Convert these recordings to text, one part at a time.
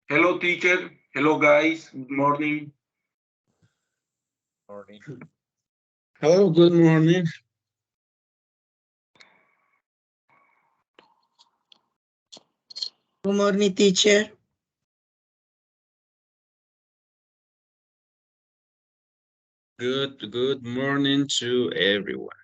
Hello, teacher. Hello, guys. Good morning. Morning. Hello, good morning. Good morning, teacher. Good morning to everyone.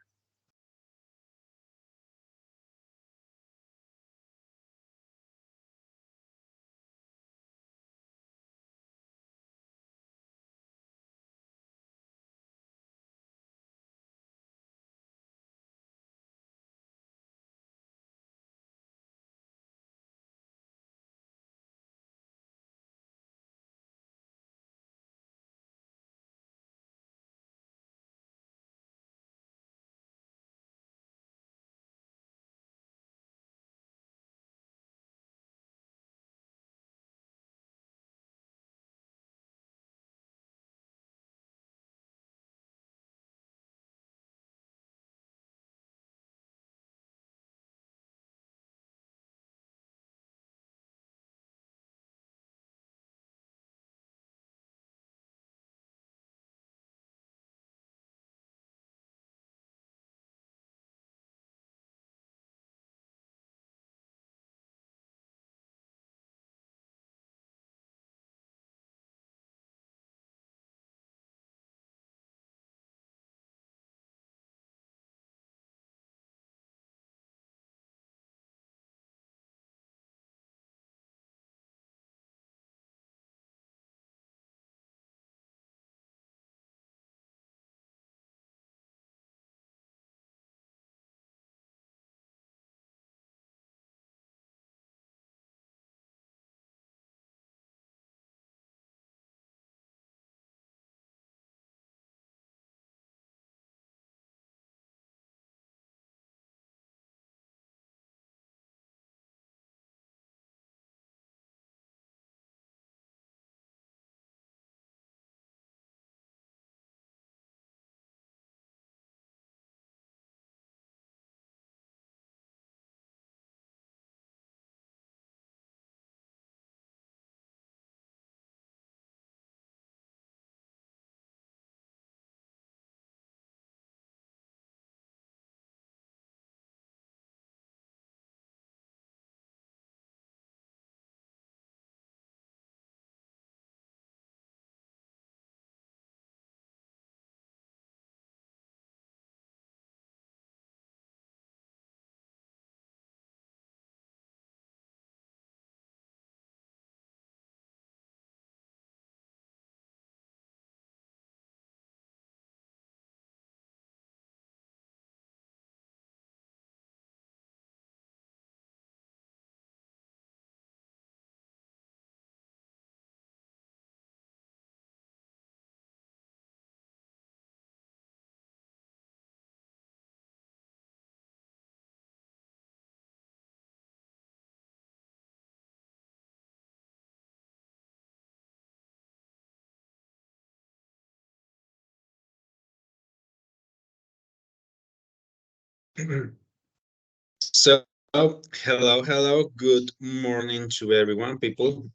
So, hello, good morning to everyone, people.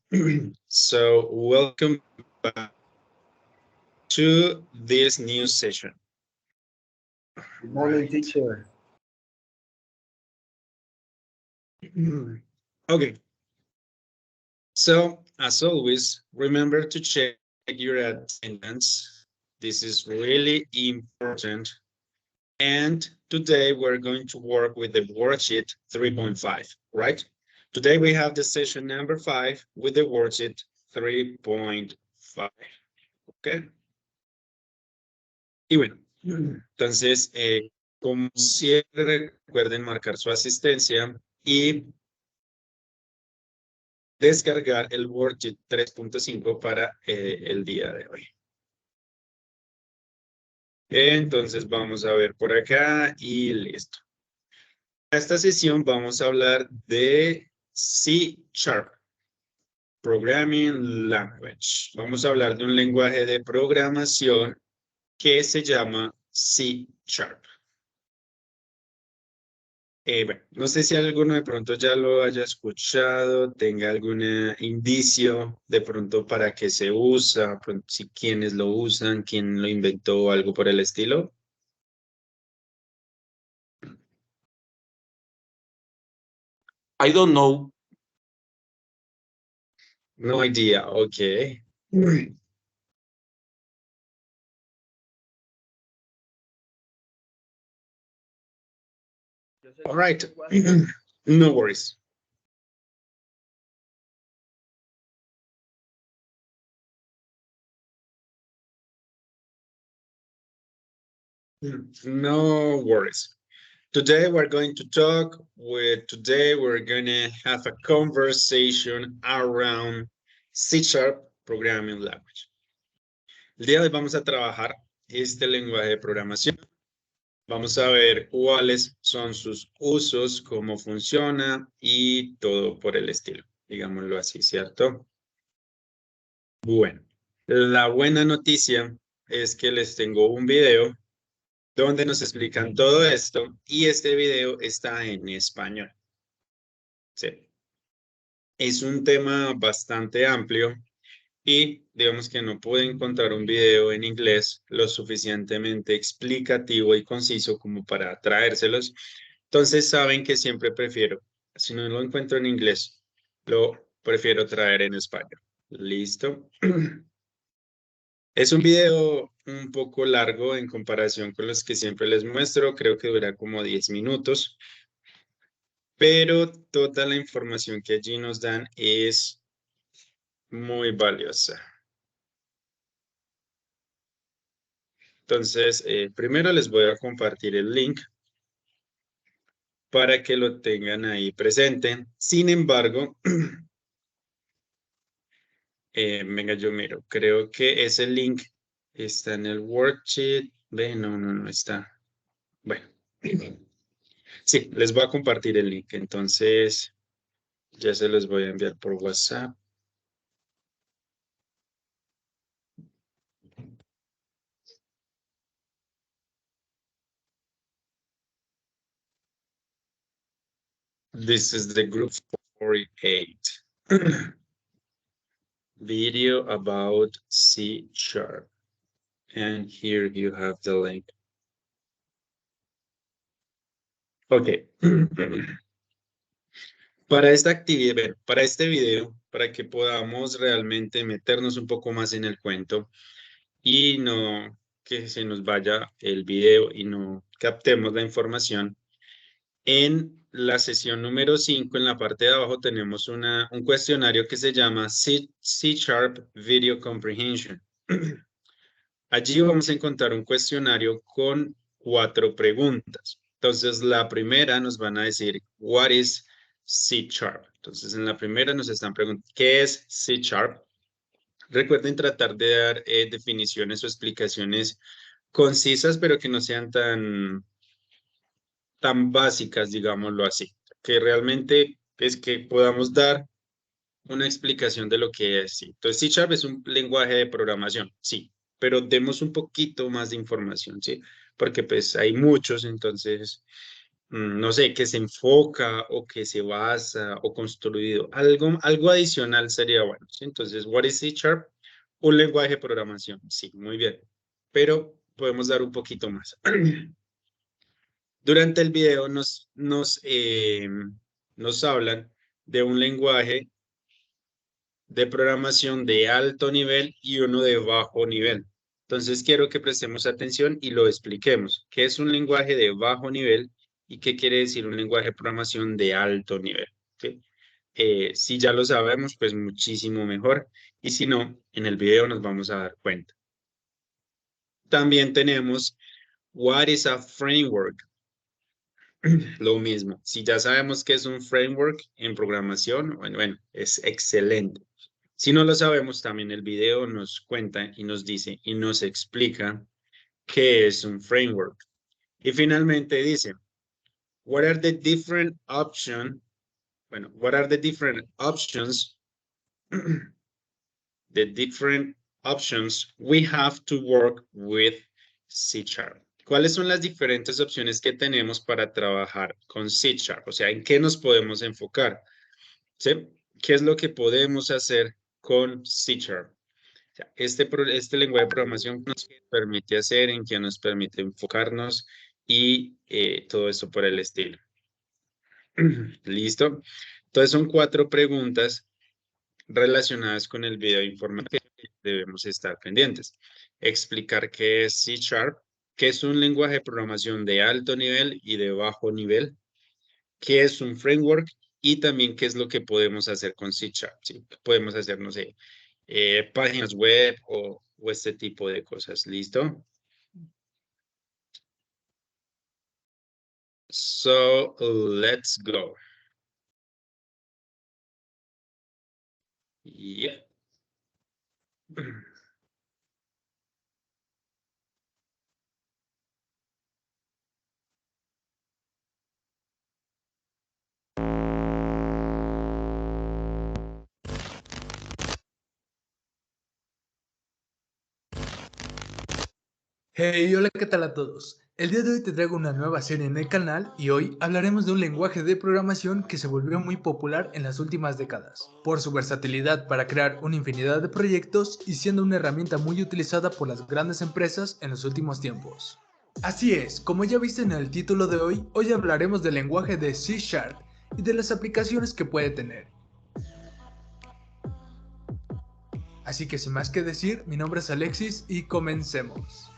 So, welcome back to this new session. Good morning, Right. teacher. Okay, so as always, remember to check your attendance. This is really important. And today we're going to work with the worksheet 3.5, right? Today we have the session number 5 with the worksheet 3.5, ¿ok? Y bueno, entonces, como siempre, recuerden marcar su asistencia y descargar el worksheet 3.5 para el día de hoy. Entonces vamos a ver por acá y listo. En esta sesión vamos a hablar de C#, Programming Language. Vamos a hablar de un lenguaje de programación que se llama C#. Bueno, no sé si alguno de pronto ya lo haya escuchado, tenga algún indicio de pronto para qué se usa, si quiénes lo usan, quién lo inventó o algo por el estilo. I don't know. No idea, okay. All right, no worries. No worries. Today we're going to today we're going to have a conversation around C# programming language. El día de hoy vamos a trabajar este lenguaje de programación. Vamos a ver cuáles son sus usos, cómo funciona y todo por el estilo, digámoslo así, ¿cierto? Bueno, la buena noticia es que les tengo un video donde nos explican todo esto y este video está en español. Sí. Es un tema bastante amplio y digamos que no pude encontrar un video en inglés lo suficientemente explicativo y conciso como para traérselos. Entonces saben que siempre prefiero, si no lo encuentro en inglés, lo prefiero traer en español. ¿Listo? Es un video un poco largo en comparación con los que siempre les muestro. Creo que dura como 10 minutos. Pero toda la información que allí nos dan es muy valiosa. Entonces, primero les voy a compartir el link para que lo tengan ahí presente. Sin embargo, venga, yo miro, creo que ese link está en el worksheet. Ve, no está. Bueno, sí, les voy a compartir el link. Entonces, ya se los voy a enviar por WhatsApp. This is the group 48. Video about C#. And here you have the link. Ok. Para esta actividad, para este video, para que podamos realmente meternos un poco más en el cuento y no que se nos vaya el video y no captemos la información, en la sesión número 5, en la parte de abajo, tenemos un cuestionario que se llama C# Video Comprehension. Allí vamos a encontrar un cuestionario con 4 preguntas. Entonces, la primera nos van a decir, what is C#? Entonces, en la primera nos están preguntando, ¿qué es C#? Recuerden tratar de dar definiciones o explicaciones concisas, pero que no sean tan básicas, digámoslo así. Que realmente es que podamos dar una explicación de lo que es. ¿Sí? Entonces, C# es un lenguaje de programación, sí, pero demos un poquito más de información, ¿sí? Porque pues hay muchos, entonces, no sé, que se enfoca o que se basa o construido. Algo adicional sería bueno, ¿sí? Entonces, what is C#? Un lenguaje de programación, sí, muy bien, pero podemos dar un poquito más. Durante el video nos hablan de un lenguaje de programación de alto nivel y uno de bajo nivel. Entonces quiero que prestemos atención y lo expliquemos. ¿Qué es un lenguaje de bajo nivel y qué quiere decir un lenguaje de programación de alto nivel? ¿Sí? Si ya lo sabemos, pues muchísimo mejor. Y si no, en el video nos vamos a dar cuenta. También tenemos what is a framework. Lo mismo. Si ya sabemos qué es un framework en programación, bueno, es excelente. Si no lo sabemos, también el video nos cuenta y nos dice y nos explica qué es un framework. Y finalmente dice, what are the different options? Bueno, what are the different options? The different options we have to work with C#. ¿Cuáles son las diferentes opciones que tenemos para trabajar con C Sharp? O sea, ¿en qué nos podemos enfocar? ¿Sí? ¿Qué es lo que podemos hacer con C Sharp? O sea, este lenguaje de programación nos permite hacer, en qué nos permite enfocarnos y todo eso por el estilo. ¿Listo? Entonces son 4 preguntas relacionadas con el video informativo que debemos estar pendientes. Explicar qué es C Sharp, qué es un lenguaje de programación de alto nivel y de bajo nivel, qué es un framework y también qué es lo que podemos hacer con C Sharp. ¿Sí? Podemos hacer, no sé, páginas web o este tipo de cosas. ¿Listo? So, let's go. Yeah. Hey, hola, ¿qué tal a todos? El día de hoy te traigo una nueva serie en el canal y hoy hablaremos de un lenguaje de programación que se volvió muy popular en las últimas décadas, por su versatilidad para crear una infinidad de proyectos y siendo una herramienta muy utilizada por las grandes empresas en los últimos tiempos. Así es, como ya viste en el título de hoy hablaremos del lenguaje de C Sharp y de las aplicaciones que puede tener. Así que sin más que decir, mi nombre es Alexis y comencemos.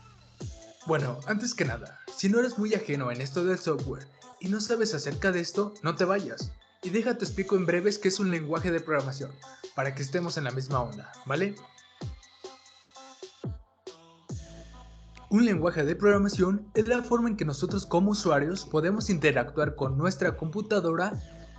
Bueno, antes que nada, si no eres muy ajeno en esto del software y no sabes acerca de esto, no te vayas. Y déjate explico en breves qué es un lenguaje de programación, para que estemos en la misma onda, ¿vale? Un lenguaje de programación es la forma en que nosotros como usuarios podemos interactuar con nuestra computadora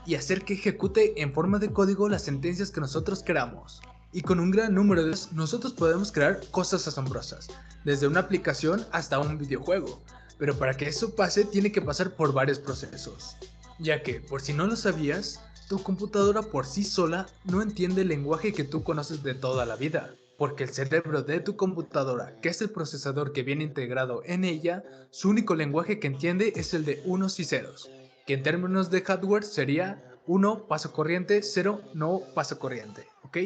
y hacer que ejecute en forma de código las sentencias que nosotros queramos. Y con un gran número de nosotros podemos crear cosas asombrosas, desde una aplicación hasta un videojuego. Pero para que eso pase tiene que pasar por varios procesos. Ya que, por si no lo sabías, tu computadora por sí sola no entiende el lenguaje que tú conoces de toda la vida. Porque el cerebro de tu computadora, que es el procesador que viene integrado en ella, su único lenguaje que entiende es el de unos y ceros, que en términos de hardware sería 1 paso corriente, 0 no paso corriente, ¿ok?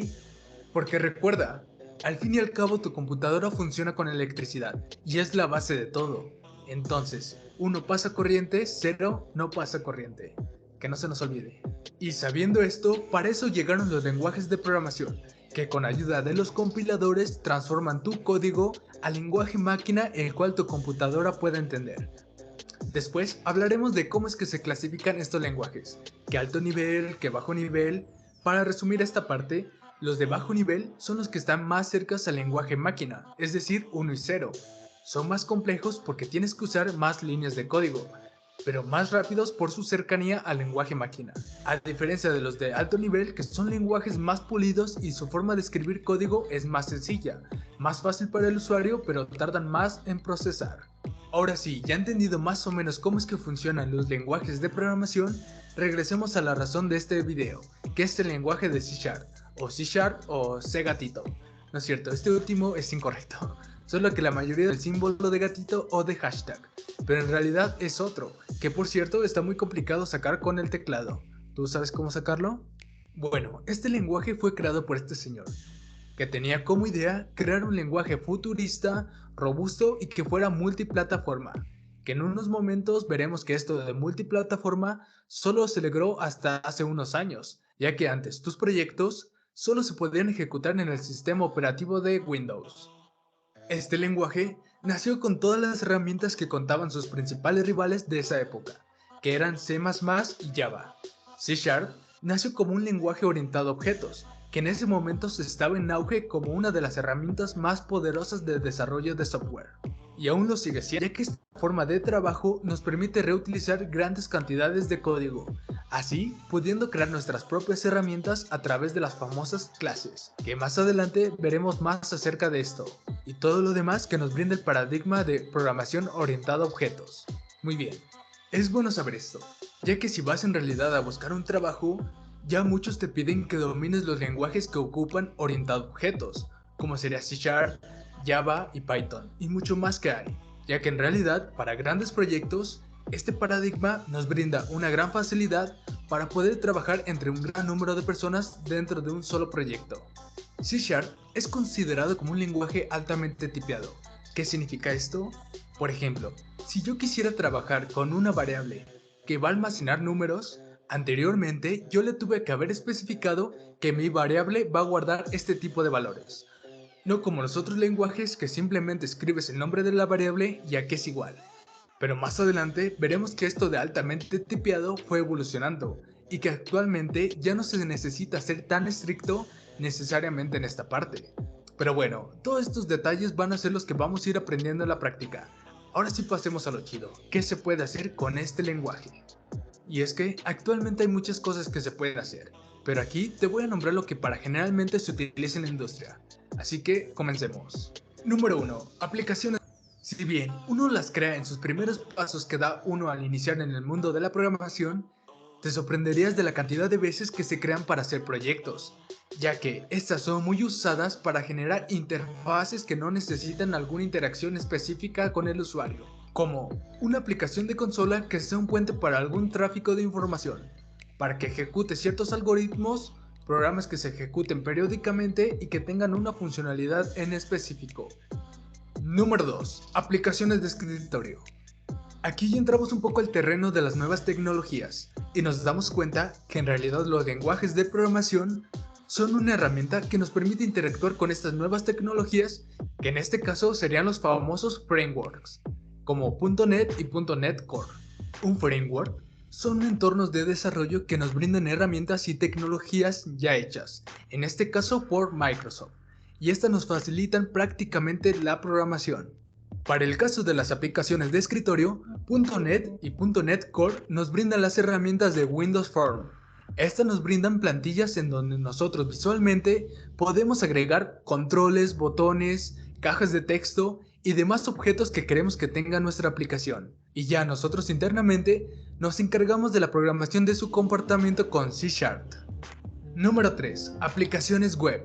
Porque recuerda, al fin y al cabo tu computadora funciona con electricidad y es la base de todo. Entonces, 1 pasa corriente, 0 no pasa corriente. Que no se nos olvide. Y sabiendo esto, para eso llegaron los lenguajes de programación, que con ayuda de los compiladores transforman tu código al lenguaje máquina el cual tu computadora pueda entender. Después hablaremos de cómo es que se clasifican estos lenguajes, que alto nivel, que bajo nivel. Para resumir esta parte, los de bajo nivel son los que están más cercanos al lenguaje máquina, es decir, 1 y 0. Son más complejos porque tienes que usar más líneas de código, pero más rápidos por su cercanía al lenguaje máquina. A diferencia de los de alto nivel, que son lenguajes más pulidos y su forma de escribir código es más sencilla, más fácil para el usuario, pero tardan más en procesar. Ahora sí, ya entendido más o menos cómo es que funcionan los lenguajes de programación, regresemos a la razón de este video, que es el lenguaje de C Sharp, o C gatito. No es cierto, este último es incorrecto, solo que la mayoría del símbolo de gatito o de hashtag, pero en realidad es otro, que por cierto está muy complicado sacar con el teclado. ¿Tú sabes cómo sacarlo? Bueno, este lenguaje fue creado por este señor, que tenía como idea crear un lenguaje futurista, robusto y que fuera multiplataforma, que en unos momentos veremos que esto de multiplataforma solo se logró hasta hace unos años, ya que antes tus proyectos solo se podían ejecutar en el sistema operativo de Windows. Este lenguaje nació con todas las herramientas que contaban sus principales rivales de esa época, que eran C++ y Java. C Sharp nació como un lenguaje orientado a objetos, que en ese momento se estaba en auge como una de las herramientas más poderosas de desarrollo de software. Y aún lo sigue siendo, ya que esta forma de trabajo nos permite reutilizar grandes cantidades de código, así pudiendo crear nuestras propias herramientas a través de las famosas clases, que más adelante veremos más acerca de esto, y todo lo demás que nos brinda el paradigma de programación orientada a objetos. Muy bien, es bueno saber esto, ya que si vas en realidad a buscar un trabajo, ya muchos te piden que domines los lenguajes que ocupan orientado a objetos, como sería C Sharp, Java y Python, y mucho más que hay. ya que en realidad para grandes proyectos, este paradigma nos brinda una gran facilidad para poder trabajar entre un gran número de personas dentro de un solo proyecto. C# es considerado como un lenguaje altamente tipeado. ¿Qué significa esto? Por ejemplo, si yo quisiera trabajar con una variable que va a almacenar números, anteriormente yo le tuve que haber especificado que mi variable va a guardar este tipo de valores. No como los otros lenguajes que simplemente escribes el nombre de la variable y aquí es igual. Pero más adelante veremos que esto de altamente tipeado fue evolucionando y que actualmente ya no se necesita ser tan estricto necesariamente en esta parte. Pero bueno, todos estos detalles van a ser los que vamos a ir aprendiendo en la práctica. Ahora sí pasemos a lo chido, ¿qué se puede hacer con este lenguaje? Y es que actualmente hay muchas cosas que se pueden hacer, pero aquí te voy a nombrar lo que para generalmente se utiliza en la industria. Así que comencemos. Número 1. Aplicaciones. Si bien uno las crea en sus primeros pasos que da uno al iniciar en el mundo de la programación, te sorprenderías de la cantidad de veces que se crean para hacer proyectos, ya que estas son muy usadas para generar interfaces que no necesitan alguna interacción específica con el usuario, como una aplicación de consola que sea un puente para algún tráfico de información, para que ejecute ciertos algoritmos, programas que se ejecuten periódicamente y que tengan una funcionalidad en específico. Número 2. Aplicaciones de escritorio. Aquí ya entramos un poco al terreno de las nuevas tecnologías y nos damos cuenta que en realidad los lenguajes de programación son una herramienta que nos permite interactuar con estas nuevas tecnologías, que en este caso serían los famosos frameworks, como .NET y .NET Core. Un framework son entornos de desarrollo que nos brindan herramientas y tecnologías ya hechas, en este caso por Microsoft, y estas nos facilitan prácticamente la programación. Para el caso de las aplicaciones de escritorio, .NET y .NET Core nos brindan las herramientas de Windows Form. Estas nos brindan plantillas en donde nosotros visualmente podemos agregar controles, botones, cajas de texto y demás objetos que queremos que tenga nuestra aplicación. Y ya nosotros internamente nos encargamos de la programación de su comportamiento con C#. Número 3. Aplicaciones web.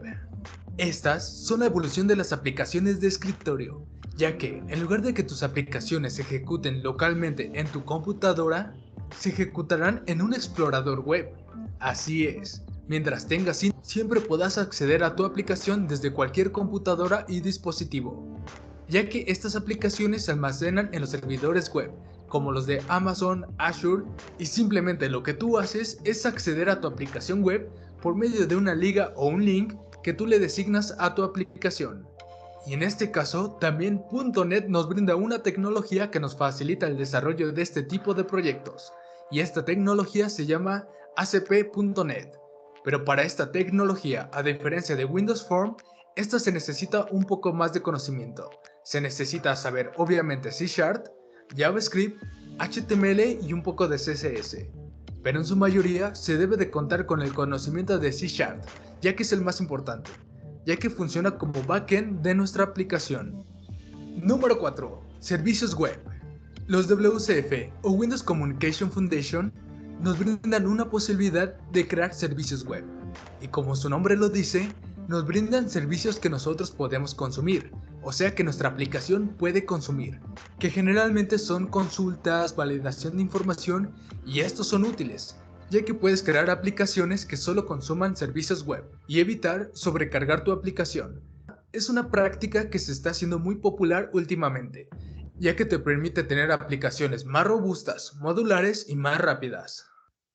Estas son la evolución de las aplicaciones de escritorio, ya que en lugar de que tus aplicaciones se ejecuten localmente en tu computadora, se ejecutarán en un explorador web. Así es, mientras tengas siempre podrás acceder a tu aplicación desde cualquier computadora y dispositivo, ya que estas aplicaciones se almacenan en los servidores web, como los de Amazon, Azure, y simplemente lo que tú haces es acceder a tu aplicación web por medio de una liga o un link que tú le designas a tu aplicación. Y en este caso, también .NET nos brinda una tecnología que nos facilita el desarrollo de este tipo de proyectos, y esta tecnología se llama ASP.NET. Pero para esta tecnología, a diferencia de Windows Form, esta se necesita un poco más de conocimiento. Se necesita saber obviamente C#, JavaScript, HTML y un poco de CSS. Pero en su mayoría se debe de contar con el conocimiento de C#, ya que es el más importante, ya que funciona como backend de nuestra aplicación. Número 4. Servicios web. Los WCF o Windows Communication Foundation nos brindan una posibilidad de crear servicios web, y como su nombre lo dice, nos brindan servicios que nosotros podemos consumir, o sea que nuestra aplicación puede consumir, que generalmente son consultas, validación de información, y estos son útiles, ya que puedes crear aplicaciones que solo consuman servicios web y evitar sobrecargar tu aplicación. Es una práctica que se está haciendo muy popular últimamente, ya que te permite tener aplicaciones más robustas, modulares y más rápidas.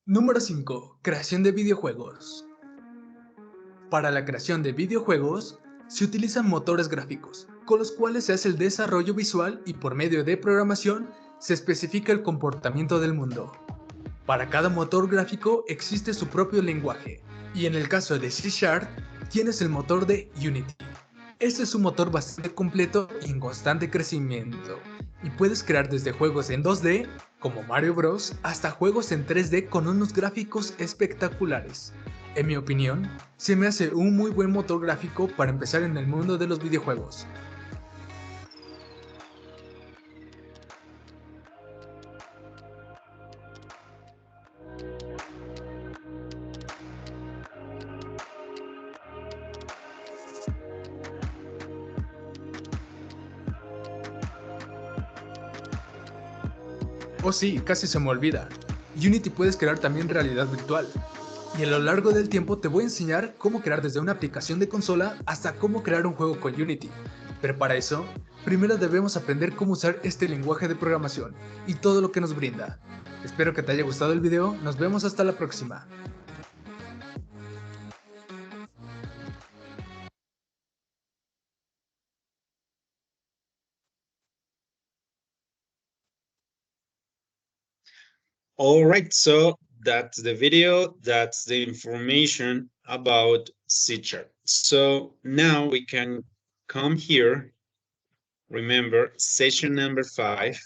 Número 5. Creación de videojuegos. Para la creación de videojuegos, se utilizan motores gráficos, con los cuales se hace el desarrollo visual y por medio de programación se especifica el comportamiento del mundo. Para cada motor gráfico existe su propio lenguaje, y en el caso de C# tienes el motor de Unity. Este es un motor bastante completo y en constante crecimiento, y puedes crear desde juegos en 2D, como Mario Bros, hasta juegos en 3D con unos gráficos espectaculares. En mi opinión, se me hace un muy buen motor gráfico para empezar en el mundo de los videojuegos. Oh sí, casi se me olvida. Unity puedes crear también realidad virtual. Y a lo largo del tiempo te voy a enseñar cómo crear desde una aplicación de consola hasta cómo crear un juego con Unity. Pero para eso, primero debemos aprender cómo usar este lenguaje de programación y todo lo que nos brinda. Espero que te haya gustado el video, nos vemos hasta la próxima. All right, so that's the video. That's the information about C#. So now we can come here. Remember, session number 5.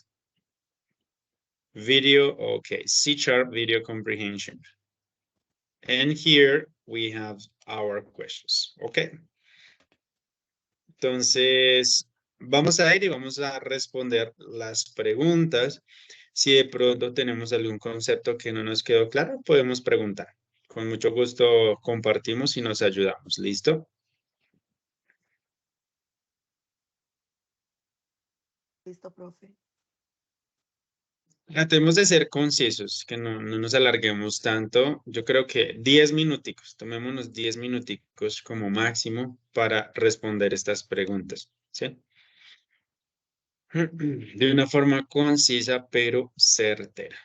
Video, okay, C# video comprehension. And here we have our questions, okay? Entonces, vamos a ir y vamos a responder las preguntas. Si de pronto tenemos algún concepto que no nos quedó claro, podemos preguntar. Con mucho gusto compartimos y nos ayudamos. ¿Listo? Listo, profe. Tratemos de ser concisos, que no nos alarguemos tanto. Yo creo que 10 minuticos, tomémonos 10 minuticos como máximo para responder estas preguntas, ¿sí? De una forma concisa pero certera.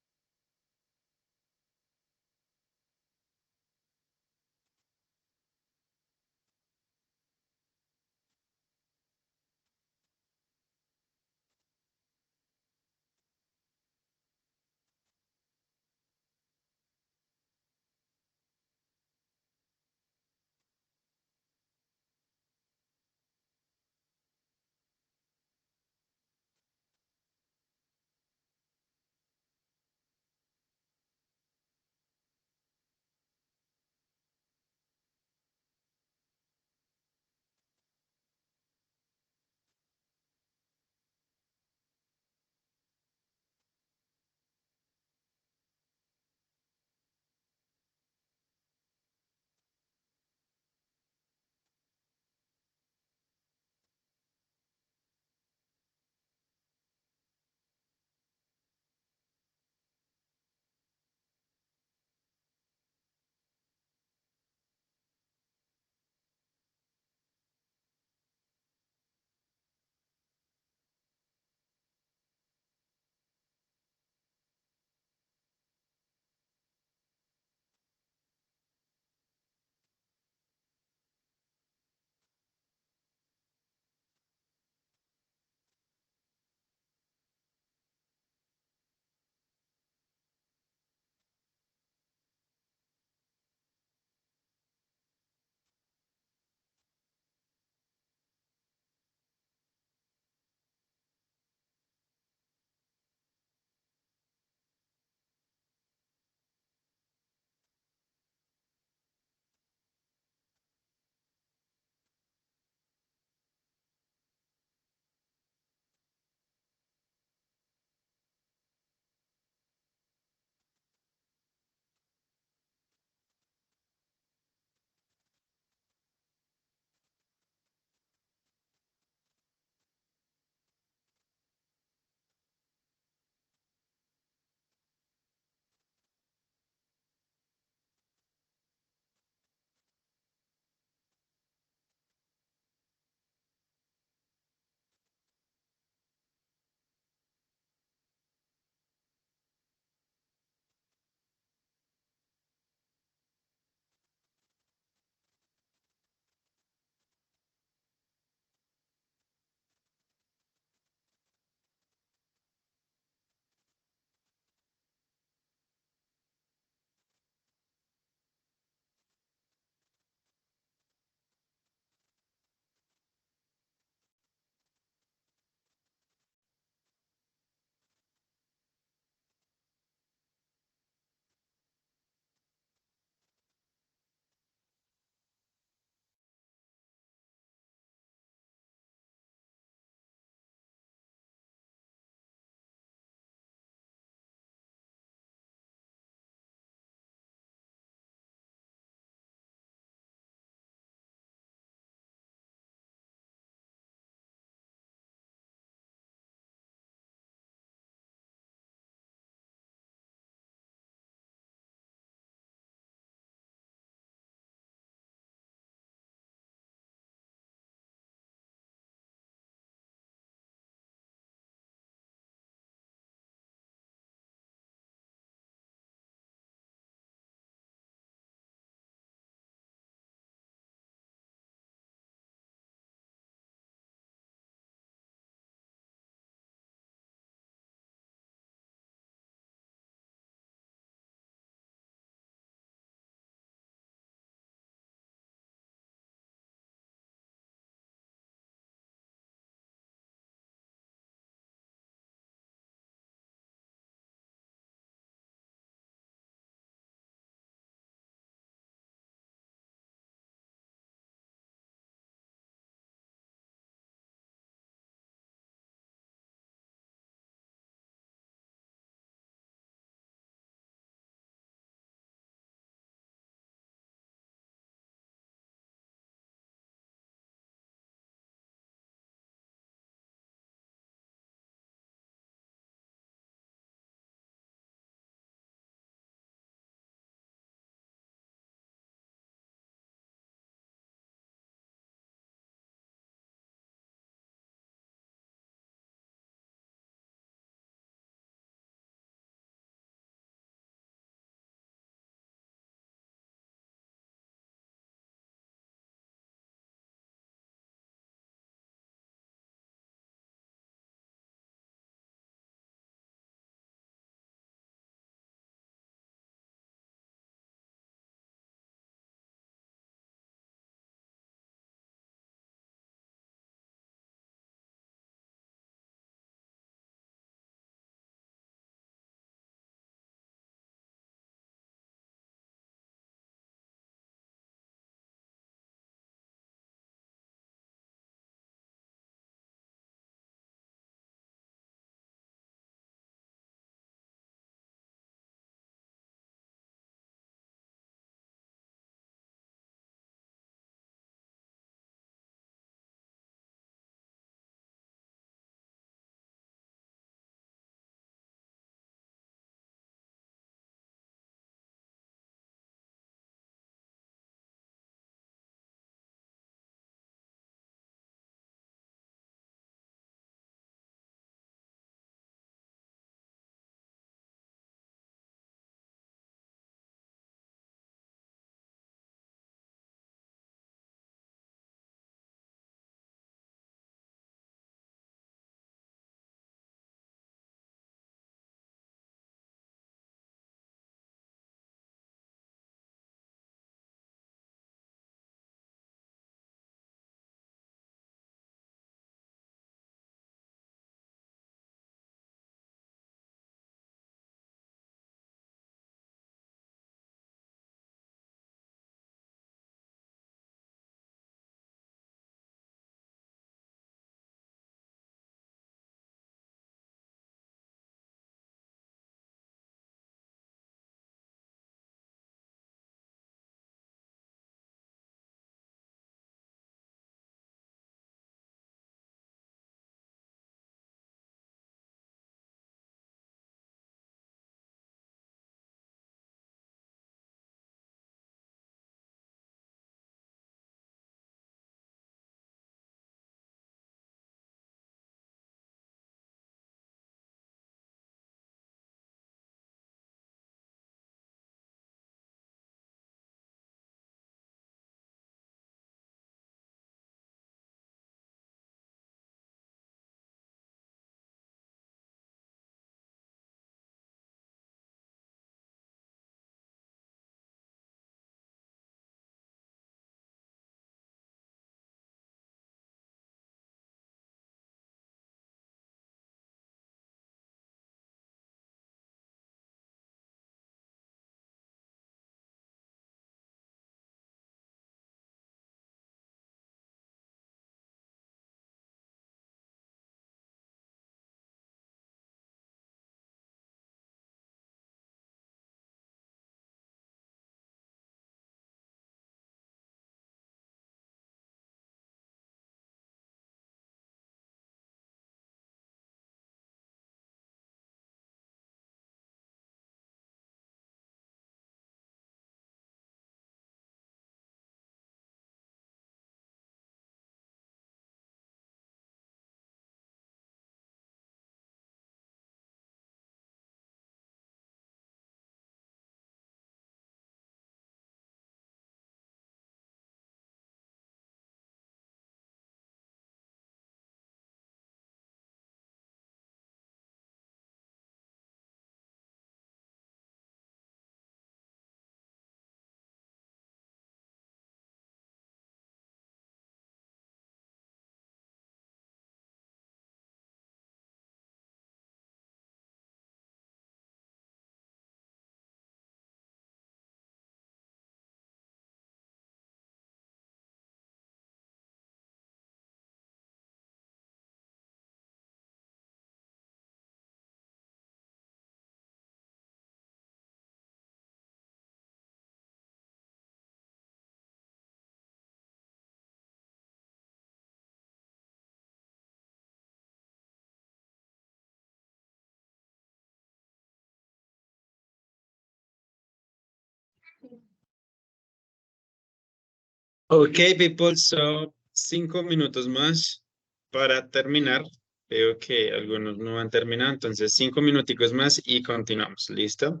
Okay, people, so 5 minutos más para terminar. Veo que algunos no han terminado, entonces 5 minuticos más y continuamos. ¿Listo?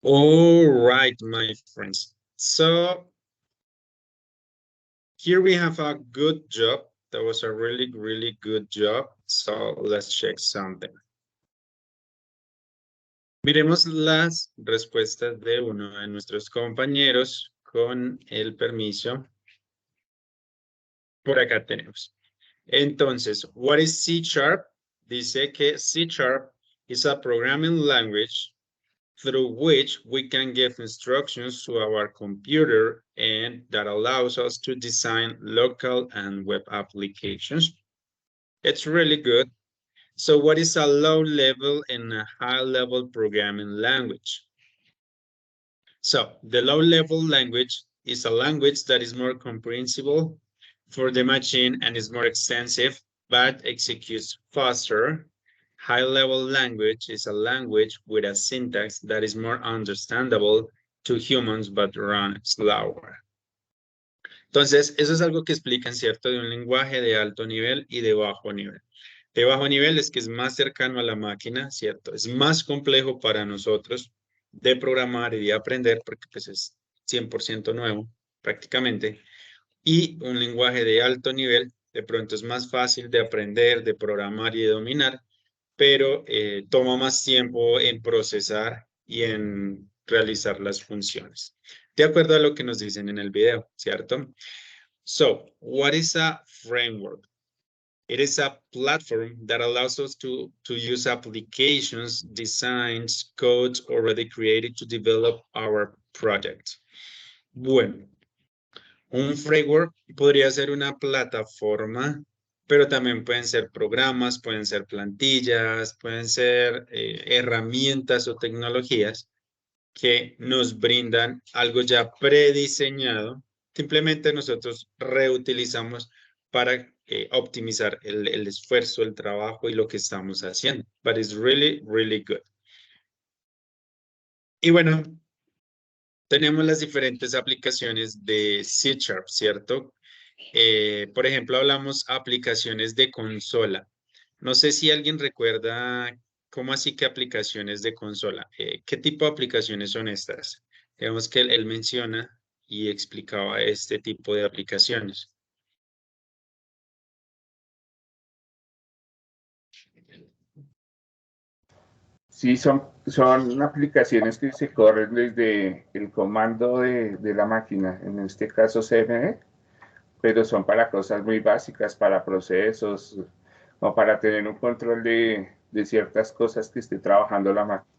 All right, my friends. So here we have a good job. That was a really, really good job. So let's check something. Miremos las respuestas de uno de nuestros compañeros con el permiso. Por acá tenemos. Entonces, what is C#? Dice que C# is a programming language through which we can give instructions to our computer and that allows us to design local and web applications. It's really good. So what is a low-level and a high-level programming language? So the low-level language is a language that is more comprehensible for the machine and is more extensive, but executes faster. High-level language is a language with a syntax that is more understandable to humans, but run slower. Entonces, eso es algo que explican, ¿cierto? De un lenguaje de alto nivel y de bajo nivel. De bajo nivel es que es más cercano a la máquina, ¿cierto? Es más complejo para nosotros de programar y de aprender porque pues es 100% nuevo prácticamente. Y un lenguaje de alto nivel de pronto es más fácil de aprender, de programar y de dominar, pero toma más tiempo en procesar y en realizar las funciones. De acuerdo a lo que nos dicen en el video, ¿cierto? So, what is a framework? It is a platform that allows us to use applications, designs, codes already created to develop our project. Bueno, un framework podría ser una plataforma, pero también pueden ser programas, pueden ser plantillas, pueden ser herramientas o tecnologías que nos brindan algo ya prediseñado. Simplemente nosotros reutilizamos para optimizar el esfuerzo, el trabajo y lo que estamos haciendo. But it's really, really good. Y bueno, tenemos las diferentes aplicaciones de C#, ¿cierto? Por ejemplo, hablamos aplicaciones de consola. No sé si alguien recuerda cómo así que aplicaciones de consola. ¿Qué tipo de aplicaciones son estas? Digamos que él menciona y explicaba este tipo de aplicaciones. Sí, son aplicaciones que se corren desde el comando de la máquina, en este caso CMD, pero son para cosas muy básicas, para procesos o para tener un control de ciertas cosas que esté trabajando la máquina.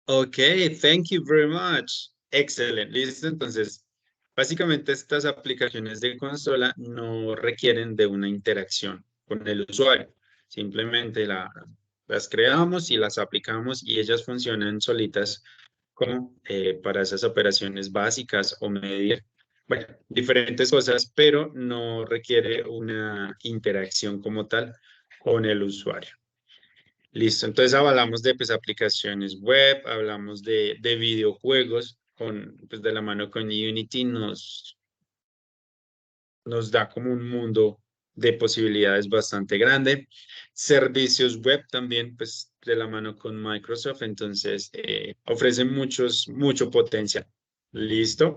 Ok, thank you very much. Excelente. Listo, entonces, básicamente estas aplicaciones de consola no requieren de una interacción con el usuario. Simplemente las creamos y las aplicamos y ellas funcionan solitas como para esas operaciones básicas o medir, bueno, diferentes cosas, pero no requiere una interacción como tal con el usuario. Listo, entonces hablamos de pues, aplicaciones web, hablamos de videojuegos, pues, de la mano con Unity nos da como un mundo de posibilidades bastante grande. Servicios web también, pues de la mano con Microsoft, entonces ofrecen mucho potencial. ¿Listo?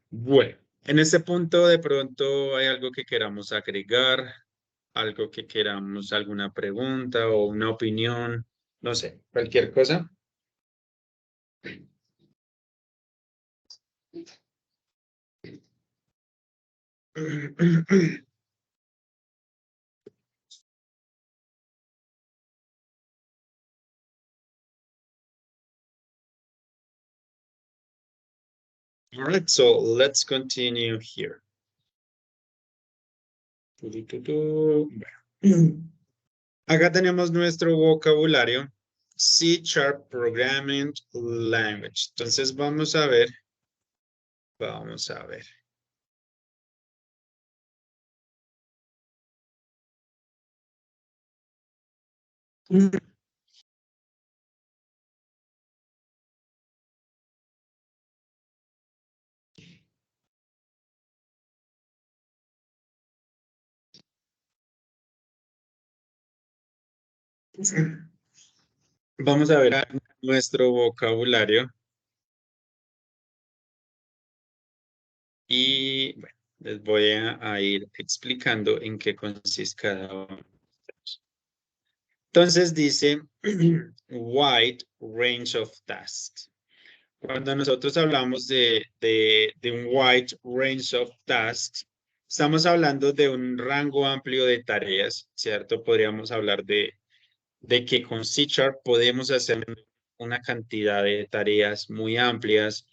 Bueno, en este punto de pronto hay algo que queramos agregar, algo que queramos, alguna pregunta o una opinión, no sé, cualquier cosa. All right, so let's continue here. Acá tenemos nuestro vocabulario, C# Programming Language. Entonces vamos a ver. Vamos a ver nuestro vocabulario. Y bueno, les voy a ir explicando en qué consiste cada uno. Entonces dice wide range of tasks. Cuando nosotros hablamos de un wide range of tasks, estamos hablando de un rango amplio de tareas, ¿cierto? Podríamos hablar de que con C# podemos hacer una cantidad de tareas muy amplias.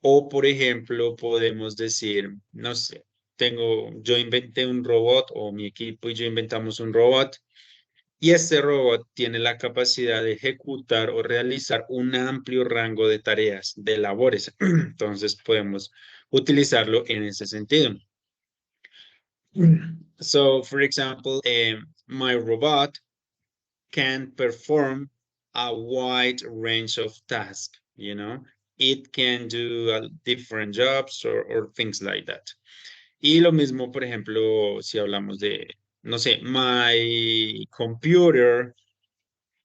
O, por ejemplo, podemos decir, no sé, yo inventé un robot o mi equipo y yo inventamos un robot y este robot tiene la capacidad de ejecutar o realizar un amplio rango de tareas, de labores. Entonces podemos utilizarlo en ese sentido. So, for example, my robot can perform a wide range of tasks, you know? It can do different jobs or things like that. Y lo mismo, por ejemplo, si hablamos de, no sé, my computer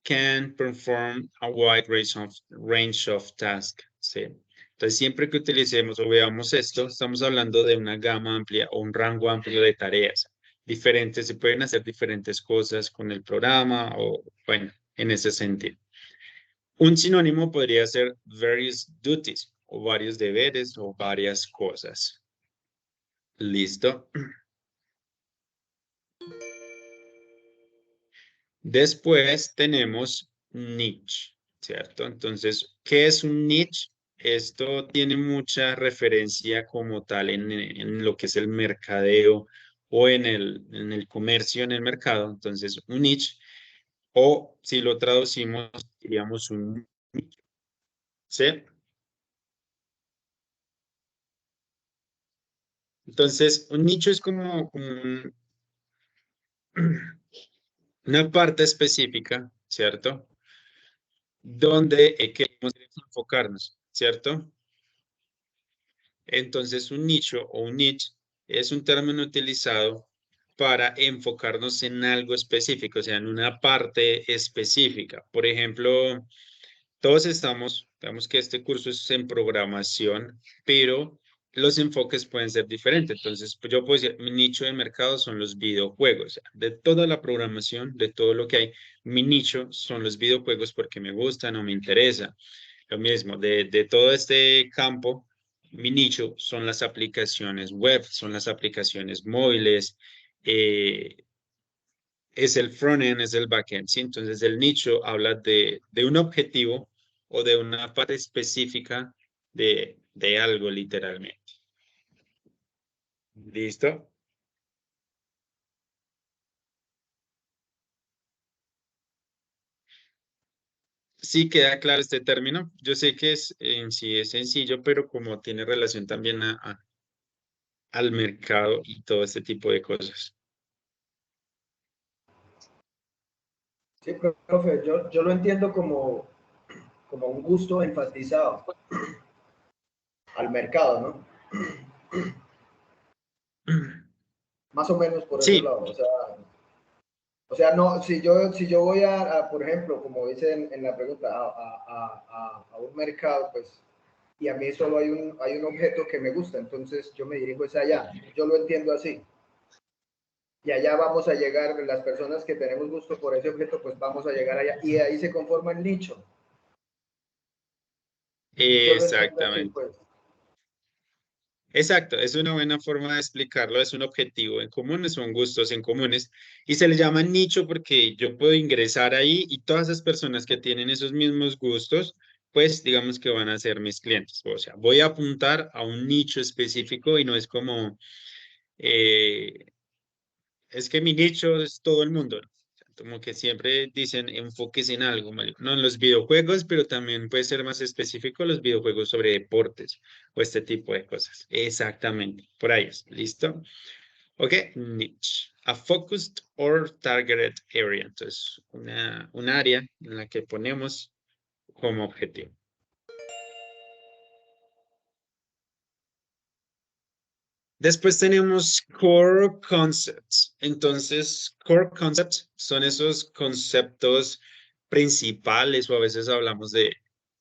can perform a wide range of tasks. ¿Sí? Entonces, siempre que utilicemos o veamos esto, estamos hablando de una gama amplia o un rango amplio de tareas diferentes. Se pueden hacer diferentes cosas con el programa o, bueno, en ese sentido. Un sinónimo podría ser various duties o varios deberes o varias cosas. ¿Listo? Después tenemos niche, ¿cierto? Entonces, ¿qué es un niche? Esto tiene mucha referencia como tal en lo que es el mercadeo o en el comercio, en el mercado. Entonces, un niche, o si lo traducimos, diríamos un nicho, ¿sí? Entonces, un nicho es como una parte específica, ¿cierto? Donde queremos enfocarnos, ¿cierto? Entonces, un nicho o un niche es un término utilizado para enfocarnos en algo específico, o sea, en una parte específica. Por ejemplo, todos estamos, digamos que este curso es en programación, pero los enfoques pueden ser diferentes. Entonces, pues yo puedo decir, mi nicho de mercado son los videojuegos. De toda la programación, de todo lo que hay, mi nicho son los videojuegos porque me gustan o me interesa. Lo mismo, de todo este campo, mi nicho son las aplicaciones web, son las aplicaciones móviles, eh, es el frontend, es el backend, ¿sí? Entonces el nicho habla de un objetivo o de una parte específica de algo literalmente. ¿Listo? Sí queda claro este término. Yo sé que es en sí es sencillo, pero como tiene relación también al mercado y todo este tipo de cosas. Sí, profe, yo lo entiendo como un gusto enfatizado al mercado, ¿no? Más o menos por ese Sí, lado. O sea, no, si yo voy por ejemplo, como dice en la pregunta, a un mercado, pues, y a mí solo hay un objeto que me gusta, entonces yo me dirijo hacia allá. Yo lo entiendo así. Y allá vamos a llegar, las personas que tenemos gusto por ese objeto, pues vamos a llegar allá. Y ahí se conforma el nicho. Yo lo entiendo así, exactamente. pues. Exacto, es una buena forma de explicarlo, es un objetivo en común, son gustos en comunes y se le llama nicho porque yo puedo ingresar ahí y todas esas personas que tienen esos mismos gustos, pues digamos que van a ser mis clientes. O sea, voy a apuntar a un nicho específico y no es como, eh, es que mi nicho es todo el mundo, ¿no? O sea, como que siempre dicen enfoques en algo, marico. No en los videojuegos, pero también puede ser más específico los videojuegos sobre deportes o este tipo de cosas. Exactamente, por ahí es, ¿listo? Ok, niche. A focused or targeted area. Entonces, un área en la que ponemos como objetivo. Después tenemos core concepts. Entonces, core concepts son esos conceptos principales o a veces hablamos de,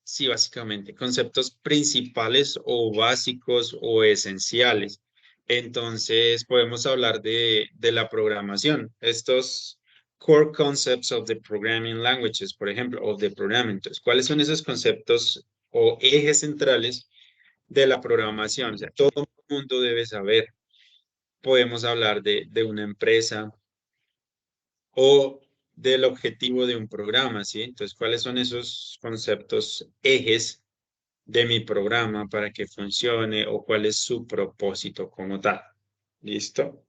sí, básicamente, conceptos principales o básicos o esenciales. Entonces, podemos hablar de la programación. Estos core concepts of the programming languages, por ejemplo, of the programming. Entonces, ¿cuáles son esos conceptos o ejes centrales de la programación? O sea, todo el mundo debe saber. Podemos hablar de una empresa o del objetivo de un programa, ¿sí? Entonces, ¿cuáles son esos conceptos, ejes de mi programa para que funcione o cuál es su propósito como tal? ¿Listo?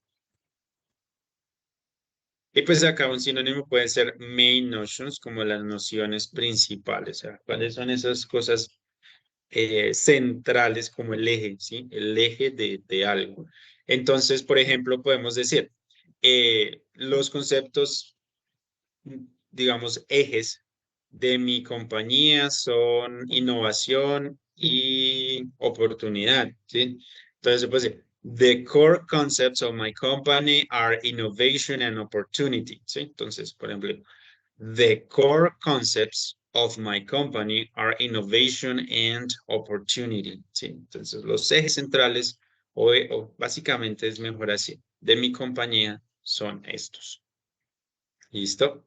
Y pues acá un sinónimo puede ser main notions, como las nociones principales, o sea, cuáles son esas cosas centrales como el eje, ¿sí? El eje de algo. Entonces, por ejemplo, podemos decir, los conceptos, digamos, ejes de mi compañía son innovación y oportunidad, ¿sí? Entonces, pues, The core concepts of my company are innovation and opportunity. ¿Sí? Entonces, por ejemplo, the core concepts of my company are innovation and opportunity. ¿Sí? Entonces, los ejes centrales o básicamente es mejor así, de mi compañía son estos. ¿Listo?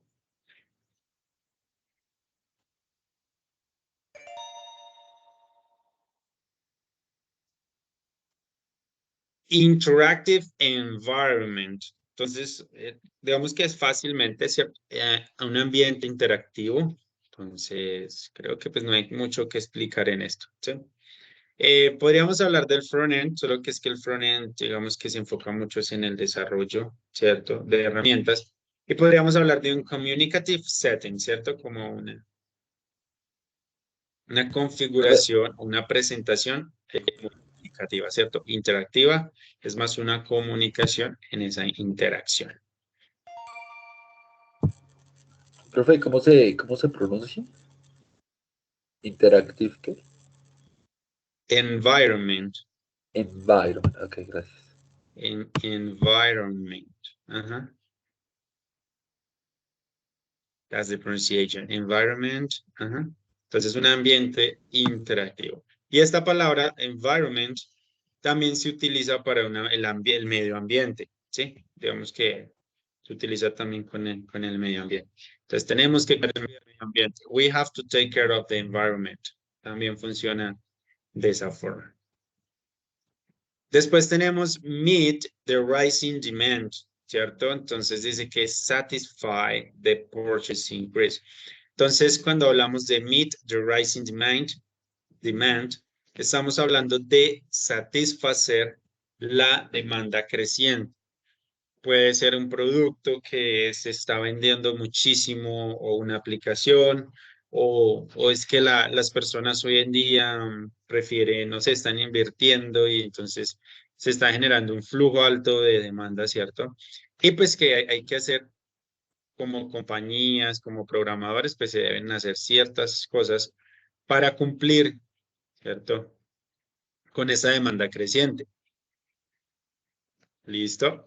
Interactive environment. Entonces, digamos que es fácilmente un ambiente interactivo. Entonces, creo que pues no hay mucho que explicar en esto. ¿Sí? Podríamos hablar del frontend, solo que es que el frontend, digamos que se enfoca mucho en el desarrollo, ¿cierto? De herramientas. Y podríamos hablar de un communicative setting, ¿cierto? Como una configuración, una presentación comunicativa, ¿cierto? Interactiva es más una comunicación en esa interacción. Profe, ¿cómo se pronuncia? Interactive, ¿qué? Environment. Environment. Ok, gracias. Environment. Ajá. That's the pronunciation. Environment. Ajá. Entonces, un ambiente interactivo. Y esta palabra, environment, también se utiliza para el medio ambiente, ¿sí? Digamos que se utiliza también con el medio ambiente. Entonces, tenemos que cuidar el medio ambiente. We have to take care of the environment. También funciona de esa forma. Después tenemos meet the rising demand, ¿cierto? Entonces dice que satisfy the purchase increase. Entonces, cuando hablamos de meet the rising demand, estamos hablando de satisfacer la demanda creciente. Puede ser un producto que se está vendiendo muchísimo o una aplicación o es que las personas hoy en día prefieren, no sé, están invirtiendo y entonces se está generando un flujo alto de demanda, ¿cierto? Y pues que hay que hacer como compañías, como programadores, pues se deben hacer ciertas cosas para cumplir, ¿cierto? Con esa demanda creciente. ¿Listo?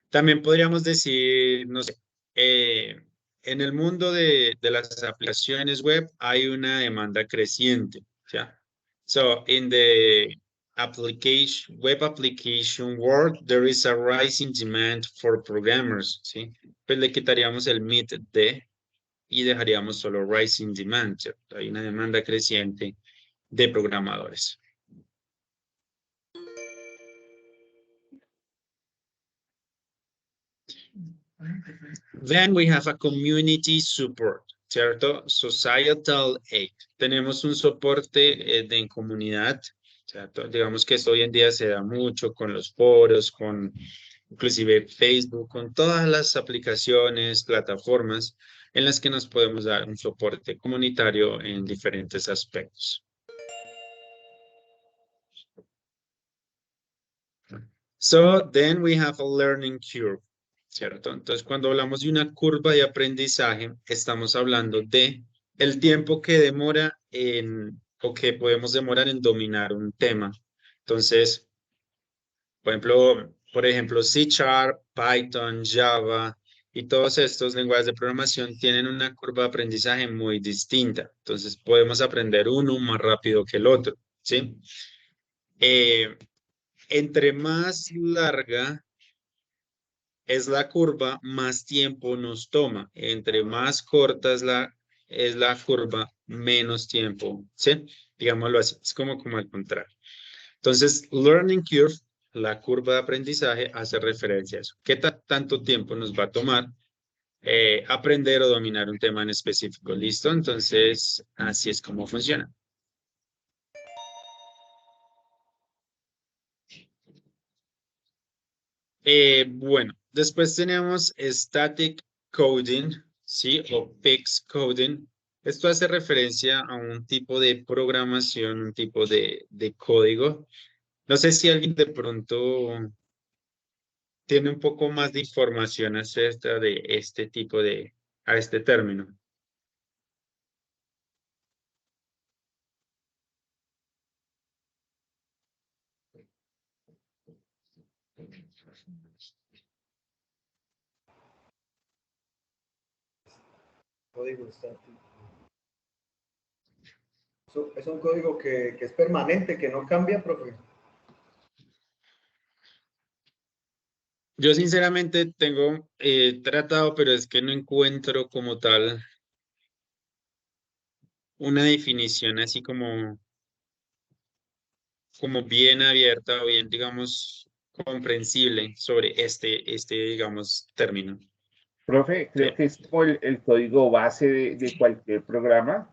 También podríamos decir, no sé, en el mundo de las aplicaciones web hay una demanda creciente, ¿ya? So, in the web application world, there is a rising demand for programmers, ¿sí? Pues le quitaríamos el meet de y dejaríamos solo rising demand, ¿cierto? Hay una demanda creciente de programadores. Then we have a community support, ¿cierto? Societal aid. Tenemos un soporte en comunidad, ¿cierto? Digamos que esto hoy en día se da mucho con los foros, con inclusive Facebook, con todas las aplicaciones, plataformas en las que nos podemos dar un soporte comunitario en diferentes aspectos. So then we have a learning curve, ¿cierto? Entonces, cuando hablamos de una curva de aprendizaje, estamos hablando de el tiempo que demora o que podemos demorar en dominar un tema. Entonces, por ejemplo, C#, Python, Java y todos estos lenguajes de programación tienen una curva de aprendizaje muy distinta. Entonces, podemos aprender uno más rápido que el otro, ¿sí? Entre más larga es la curva, más tiempo nos toma. Entre más corta es la curva, menos tiempo, ¿sí? Digámoslo así, es como al contrario. Entonces, learning curve, la curva de aprendizaje, hace referencia a eso. ¿Qué tanto tiempo nos va a tomar aprender o dominar un tema en específico? ¿Listo? Entonces, así es como funciona. Bueno, después tenemos static coding, ¿sí? O PIX coding. Esto hace referencia a un tipo de programación, un tipo de código. No sé si alguien de pronto tiene un poco más de información acerca de este tipo a este término. Código estático. Es un código que es permanente, que no cambia, profe. Yo sinceramente tengo tratado, pero es que no encuentro como tal una definición así como bien abierta o bien, digamos, comprensible sobre digamos, término. Profe, Sí. creo que es como el código base de cualquier programa.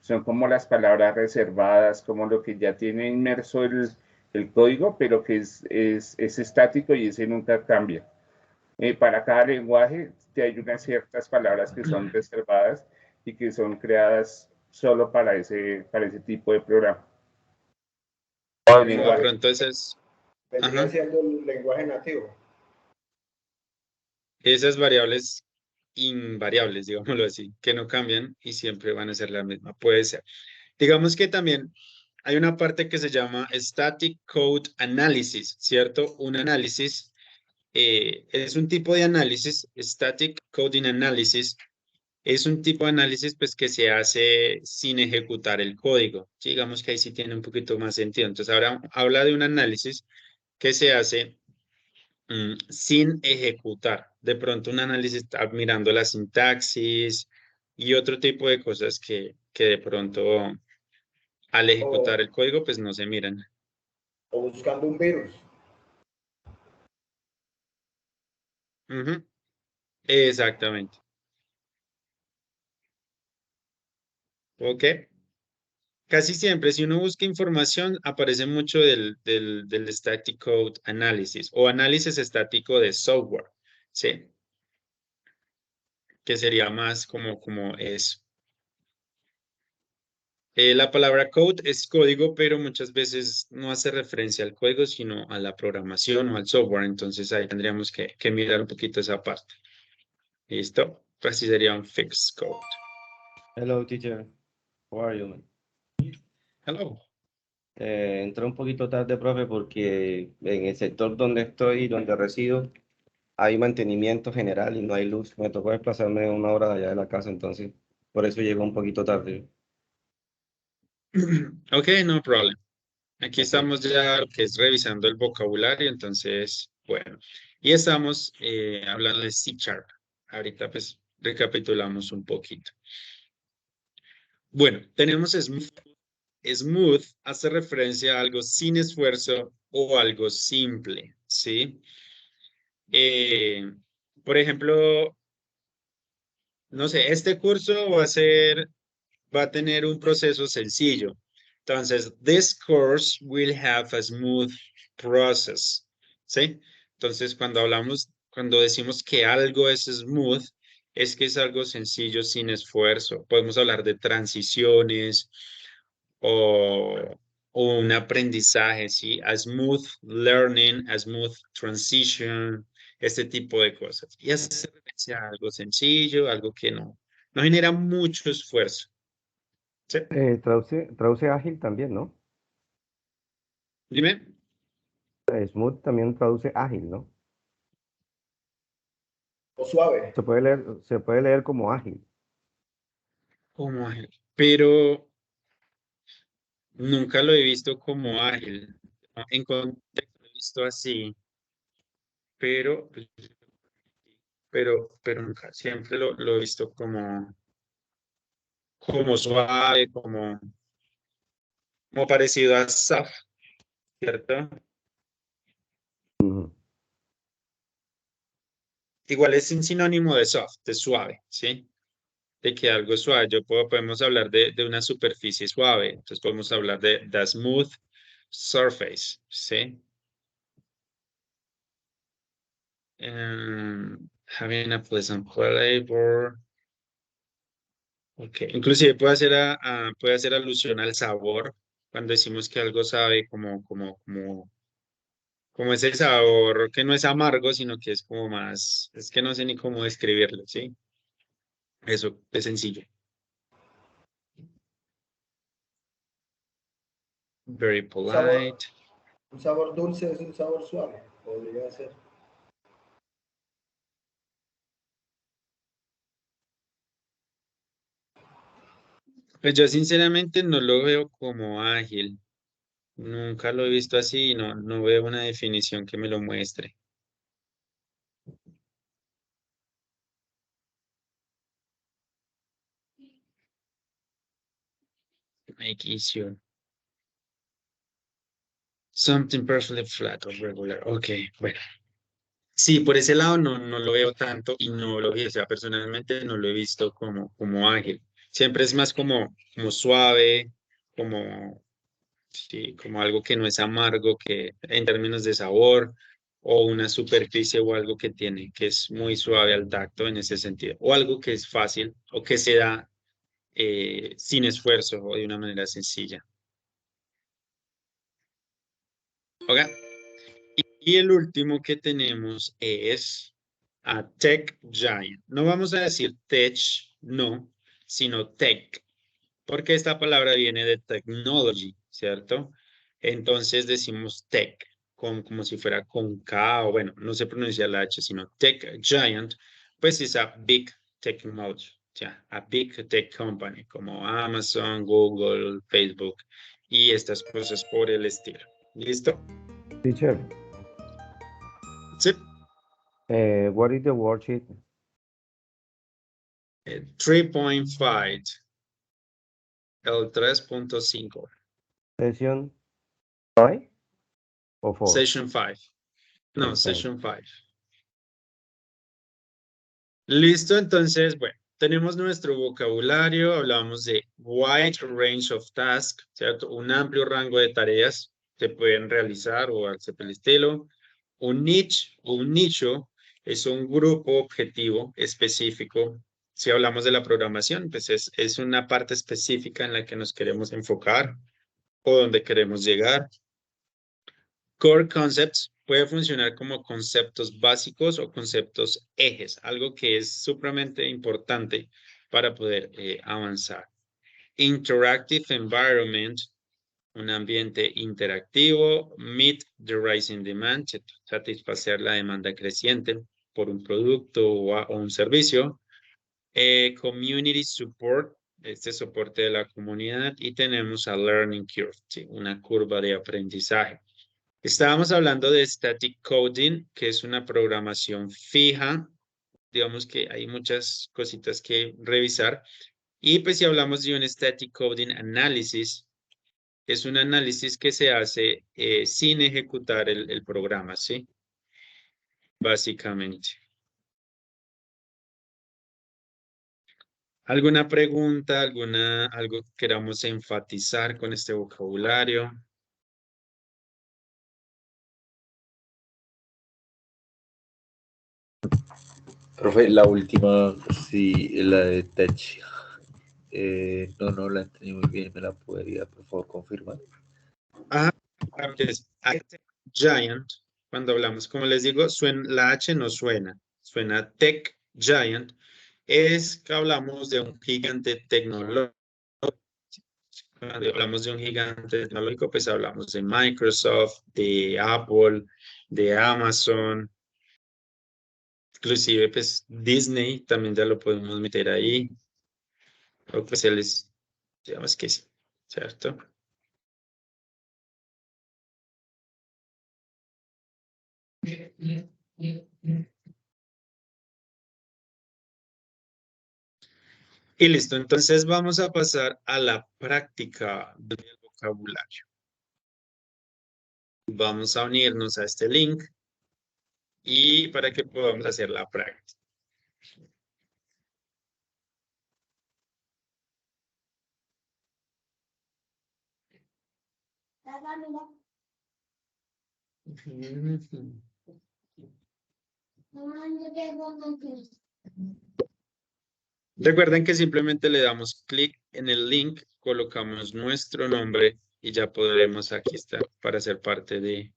Son como las palabras reservadas, como lo que ya tiene inmerso el código, pero que es estático y ese nunca cambia. Para cada lenguaje hay unas ciertas palabras que son reservadas y que son creadas solo para ese tipo de programa. O de O sea, De lenguaje. pronto esas, vendría ajá, siendo el lenguaje nativo. esas variables invariables, digámoslo así, que no cambian y siempre van a ser la misma. Puede ser. Digamos que también hay una parte que se llama Static Code Analysis, ¿cierto? Un análisis es un tipo de análisis, Static Coding Analysis, es un tipo de análisis pues que se hace sin ejecutar el código. Sí, digamos que ahí sí tiene un poquito más sentido. Entonces ahora habla de un análisis que se hace sin ejecutar. De pronto un análisis está mirando la sintaxis y otro tipo de cosas que de pronto al ejecutar O, el código pues no se miran. o buscando un virus. Ujú, exactamente. Ok. Casi siempre, si uno busca información, aparece mucho del Static Code Analysis o análisis estático de software, ¿sí? Que sería más como eso. La palabra code es código, pero muchas veces no hace referencia al código, sino a la programación o al software. Entonces ahí tendríamos que mirar un poquito esa parte. ¿Listo? Pues así sería un fixed code. Hello, teacher. How are you, man? Hello. Entré un poquito tarde, profe, porque en el sector donde estoy, donde resido, hay mantenimiento general y no hay luz. Me tocó desplazarme 1 hora de allá de la casa, entonces por eso llego un poquito tarde. Ok, no problem. Aquí Ok. estamos ya que es revisando el vocabulario, entonces, bueno, y estamos hablando de C#. Ahorita pues recapitulamos un poquito. Bueno, tenemos smooth. Smooth hace referencia a algo sin esfuerzo o algo simple, ¿sí? Eh, por ejemplo, no sé, este curso va a tener un proceso sencillo. Entonces, this course will have a smooth process, ¿sí? Entonces, cuando decimos que algo es smooth, es que es algo sencillo sin esfuerzo. Podemos hablar de transiciones o, o un aprendizaje, ¿sí? A smooth learning, a smooth transition, este tipo de cosas. Y hace referencia a algo sencillo, algo que no genera mucho esfuerzo. Sí. Traduce ágil también, ¿no? Dime. Smooth también traduce ágil, ¿no? O suave. Se puede leer como ágil. Como ágil. Pero nunca lo he visto como ágil. En contexto lo he visto así, pero, pero nunca. Siempre lo he visto como suave, como parecido a soft, ¿cierto? Ujú. Igual es un sinónimo de soft, de suave, ¿sí? De que algo es suave. Podemos hablar de una superficie suave. Entonces podemos hablar de the smooth surface, ¿sí? Having a pleasant flavor. Ok. Inclusive puede hacer alusión al sabor cuando decimos que algo sabe como ese sabor que no es amargo, sino que es como más, es que no sé ni cómo describirlo, ¿sí? Eso es sencillo. Very Un sabor, polite. un sabor dulce es un sabor suave. Podría ser. Pues yo sinceramente no lo veo como ágil. Nunca lo he visto así y no veo una definición que me lo muestre. Make easier. Something perfectly flat or regular. Ok, bueno. Sí, por ese lado no lo veo tanto y no lo vi, o sea, personalmente no lo he visto como ágil. Siempre es más como suave, como, sí, como algo que no es amargo, que en términos de sabor, o una superficie o algo que tiene, que es muy suave al tacto en ese sentido, o algo que es fácil o que se da sin esfuerzo o de una manera sencilla. ¿Ok? Y el último que tenemos es a Tech Giant. No vamos a decir tech, no, sino tech, porque esta palabra viene de technology, ¿cierto? Entonces decimos tech, como si fuera con K, o bueno, no se pronuncia la H, sino Tech Giant, pues es a big technology, ya, a big tech company, como Amazon, Google, Facebook y estas cosas por el estilo. ¿Listo? Teacher, Sí. what is the worksheet? 3.5, el 3.5, Session 5 o 4? session 5. No, Okay. session 5. Listo, entonces, bueno, tenemos nuestro vocabulario, hablamos de wide range of tasks, ¿cierto? Un amplio rango de tareas se pueden realizar o hacer por el estilo. Un niche o un nicho es un grupo objetivo específico. Si hablamos de la programación, pues es una parte específica en la que nos queremos enfocar o donde queremos llegar. Core concepts puede funcionar como conceptos básicos o conceptos ejes, algo que es supremamente importante para poder avanzar. Interactive environment, un ambiente interactivo. Meet the rising demand, satisfacer la demanda creciente por un producto o un servicio. Community support, este soporte de la comunidad. Y tenemos a learning curve, ¿sí? Una curva de aprendizaje. Estábamos hablando de static coding, que es una programación fija. Digamos que hay muchas cositas que revisar. Y pues si hablamos de un static coding analysis, es un análisis que se hace sin ejecutar el programa, ¿sí? Básicamente. ¿Alguna pregunta, algo que queramos enfatizar con este vocabulario? Profe, la última, sí, la de Tech. No la entendí muy bien. ¿Me la podría, por favor, confirmar? Ah, claro que es Giant. Cuando hablamos, como les digo, la H no suena, suena Tech Giant. Es que hablamos de un gigante tecnológico. Cuando hablamos de un gigante tecnológico, pues hablamos de Microsoft, de Apple, de Amazon, inclusive pues Disney también ya lo podemos meter ahí. O pues él es, digamos que sí, ¿cierto? Y listo, entonces vamos a pasar a la práctica del vocabulario. Vamos a unirnos a este link y para que podamos hacer la práctica. Recuerden que simplemente le damos clic en el link, colocamos nuestro nombre y ya podremos aquí estar para ser parte de...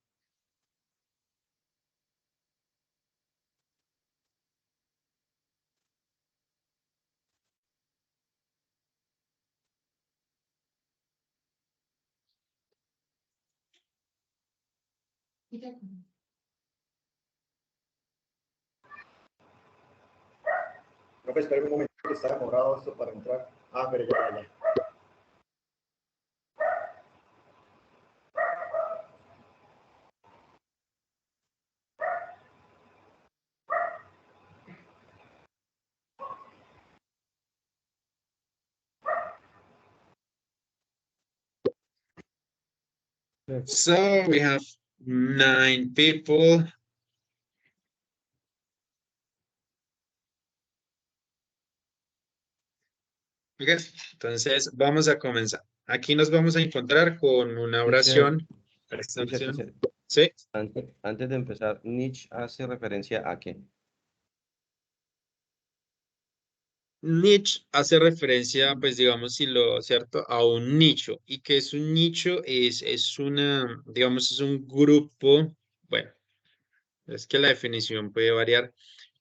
Profe, espera un momento que está demorado esto para entrar. Ah, pero ya. So we have 9 people. Ok, entonces vamos a comenzar. Aquí nos vamos a encontrar con una oración. Presta Teacher, atención. teacher, Sí. antes de empezar, Nietzsche hace referencia a qué. Niche hace referencia, pues digamos, si lo cierto, a un nicho. ¿Y que es un nicho? Es una, digamos, es un grupo, bueno, es que la definición puede variar,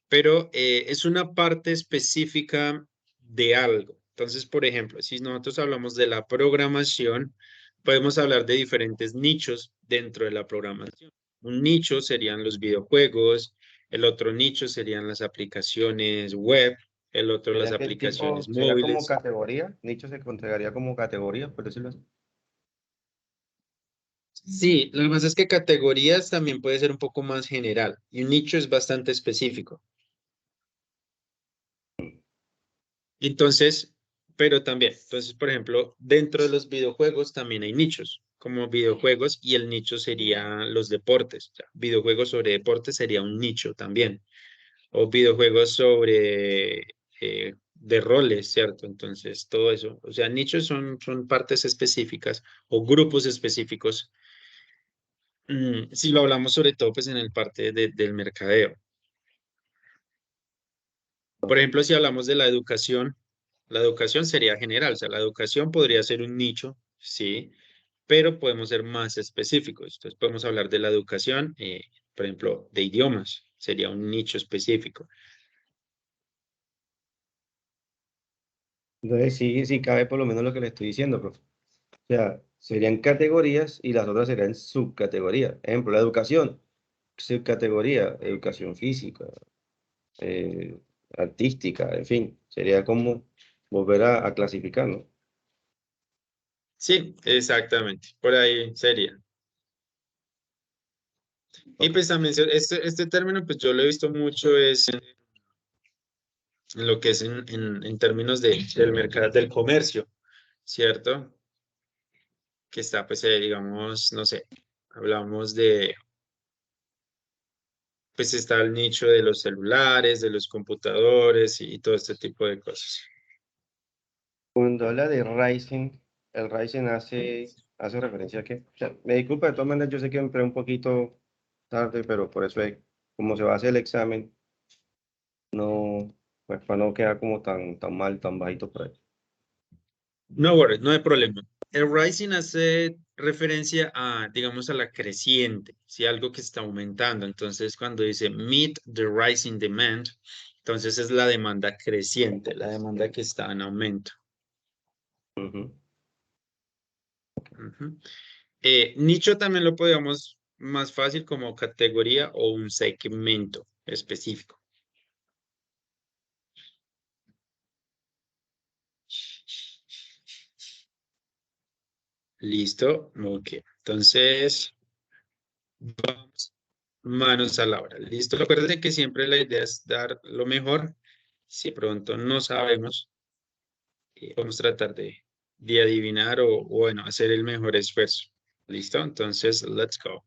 pero es una parte específica de algo. Entonces, por ejemplo, si nosotros hablamos de la programación, podemos hablar de diferentes nichos dentro de la programación. Un nicho serían los videojuegos, el otro nicho serían las aplicaciones web, el otro las ¿Sería que el tipo aplicaciones sería como móviles. categoría? Nicho se entregaría como categoría, por decirlo así. Sí, lo que pasa es que categorías también puede ser un poco más general y un nicho es bastante específico. Entonces, pero también, entonces, por ejemplo, dentro de los videojuegos también hay nichos, como videojuegos, y el nicho sería los deportes. O sea, videojuegos sobre deportes sería un nicho también. O videojuegos sobre de roles, ¿cierto? Entonces, todo eso. O sea, nichos son partes específicas o grupos específicos. Si lo hablamos sobre todo, pues en el parte del mercadeo. Por ejemplo, si hablamos de la educación sería general, o sea, la educación podría ser un nicho, sí, pero podemos ser más específicos. Entonces, podemos hablar de la educación, por ejemplo, de idiomas, sería un nicho específico. Entonces, sí cabe por lo menos lo que le estoy diciendo, profe. O sea, serían categorías y las otras serían subcategorías. Ejemplo, la educación, subcategoría, educación física, eh, artística, en fin, sería como volver a clasificar, ¿no? Sí, exactamente, por ahí sería. Y Ok. pues también este término, pues yo lo he visto mucho es en lo que es en términos del mercado, del comercio, ¿cierto? Que está, pues, digamos, no sé, hablamos de, pues está el nicho de los celulares, de los computadores y todo este tipo de cosas. Cuando habla de Ryzen, el Ryzen hace referencia a qué. O sea, me disculpa, de todas maneras, yo sé que entré un poquito tarde, pero por eso es, como se va a hacer el examen, no, pues para no quedar como tan mal, tan bajito por ahí. No worries, no hay problema. El rising hace referencia a, digamos, a la creciente, si algo que está aumentando. Entonces, cuando dice meet the rising demand, entonces es la demanda creciente, la demanda que está en aumento. Ujú. Ujú. Nicho también lo podríamos más fácil como categoría o un segmento específico. Listo, ok. Entonces, vamos manos a la obra. Listo, recuerden que siempre la idea es dar lo mejor. Si pronto no sabemos, vamos a tratar de adivinar o, bueno, hacer el mejor esfuerzo. Listo, entonces, let's go.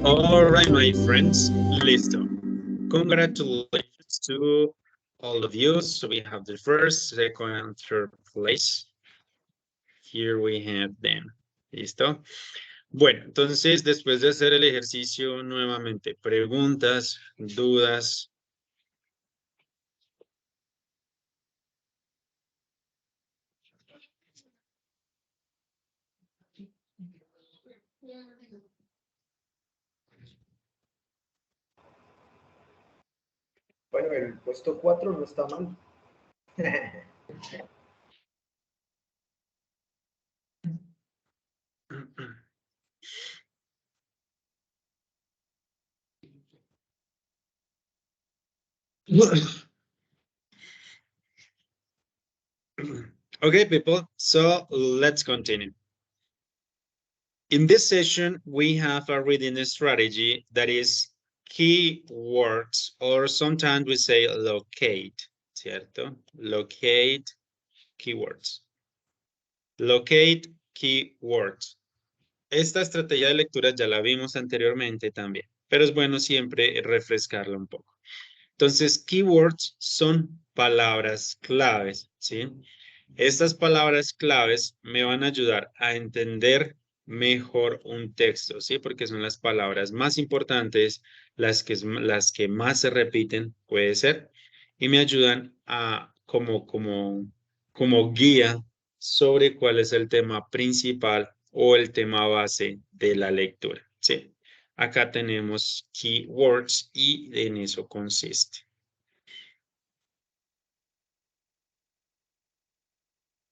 All right, my friends, listo. Congratulations to all of you. So we have the first, second, and third place. Here we have them. ¿Listo? Bueno, entonces, después de hacer el ejercicio nuevamente, preguntas, dudas. Bueno, el puesto 4 no está mal. Okay, people, so let's continue. In this session, we have a reading strategy that is keywords, or sometimes we say locate, ¿cierto? Locate keywords. Locate keywords. Esta estrategia de lectura ya la vimos anteriormente también, pero es bueno siempre refrescarla un poco. Entonces, keywords son palabras claves, ¿sí? Estas palabras claves me van a ayudar a entender mejor un texto, ¿sí? Porque son las palabras más importantes, las que más se repiten, puede ser, y me ayudan a como guía sobre cuál es el tema principal o el tema base de la lectura, ¿sí? Acá tenemos keywords y en eso consiste.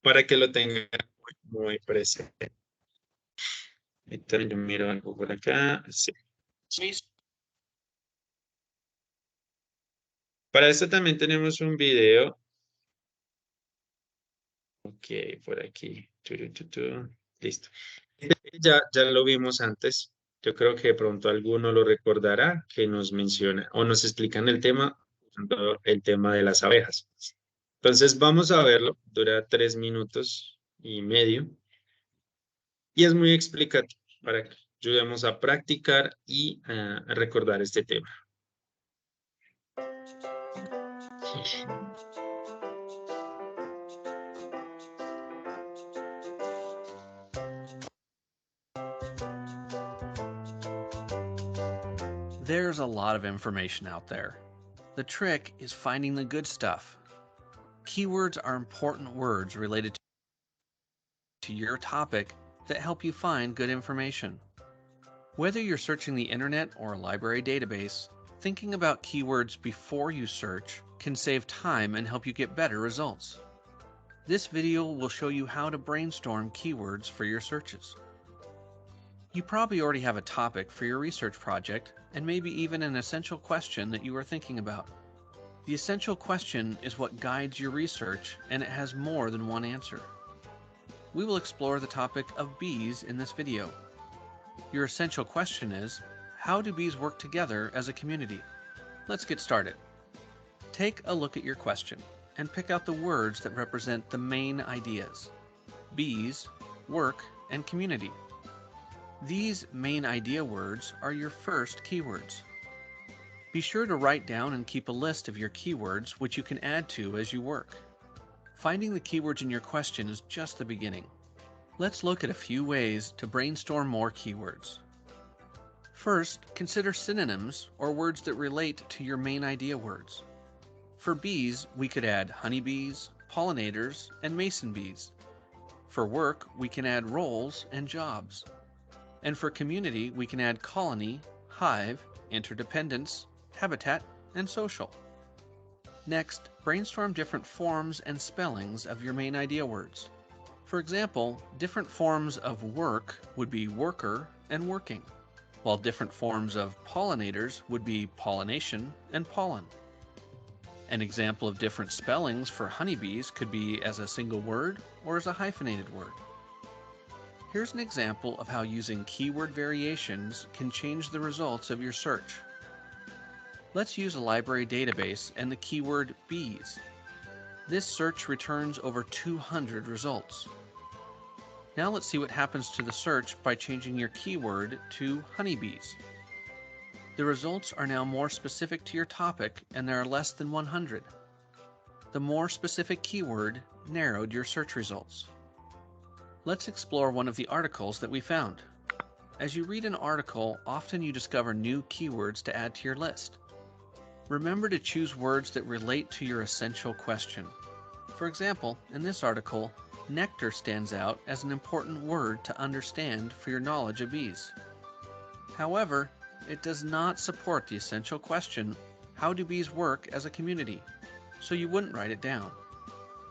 Para que lo tengan muy presente. Ahorita yo miro algo por acá. Sí. Para esto también tenemos un video. Ok, por aquí. Listo. Ya lo vimos antes. Yo creo que de pronto alguno lo recordará que nos menciona o nos explican el tema de las abejas. Entonces vamos a verlo. Dura 3 minutos y medio. Y es muy explicativo para que ayudemos a practicar y a recordar este tema. There's a lot of information out there. The trick is finding the good stuff. Keywords are important words related to your topic that help you find good information. Whether you're searching the internet or a library database, thinking about keywords before you search can save time and help you get better results. This video will show you how to brainstorm keywords for your searches. You probably already have a topic for your research project and maybe even an essential question that you are thinking about. The essential question is what guides your research, and it has more than one answer. We will explore the topic of bees in this video. Your essential question is, how do bees work together as a community? Let's get started. Take a look at your question and pick out the words that represent the main ideas: bees, work, and community. These main idea words are your first keywords. Be sure to write down and keep a list of your keywords which you can add to as you work. Finding the keywords in your question is just the beginning. Let's look at a few ways to brainstorm more keywords. First, consider synonyms or words that relate to your main idea words. For bees, we could add honeybees, pollinators, and mason bees. For work, we can add roles and jobs. And for community, we can add colony, hive, interdependence, habitat, and social. Next, brainstorm different forms and spellings of your main idea words. For example, different forms of work would be worker and working, while different forms of pollinators would be pollination and pollen. An example of different spellings for honeybees could be as a single word or as a hyphenated word. Here's an example of how using keyword variations can change the results of your search. Let's use a library database and the keyword bees. This search returns over 200 results. Now let's see what happens to the search by changing your keyword to honeybees. The results are now more specific to your topic and there are less than 100. The more specific keyword narrowed your search results. Let's explore one of the articles that we found. As you read an article, often you discover new keywords to add to your list. Remember to choose words that relate to your essential question. For example, in this article, nectar stands out as an important word to understand for your knowledge of bees. However, it does not support the essential question, how do bees work as a community? So you wouldn't write it down.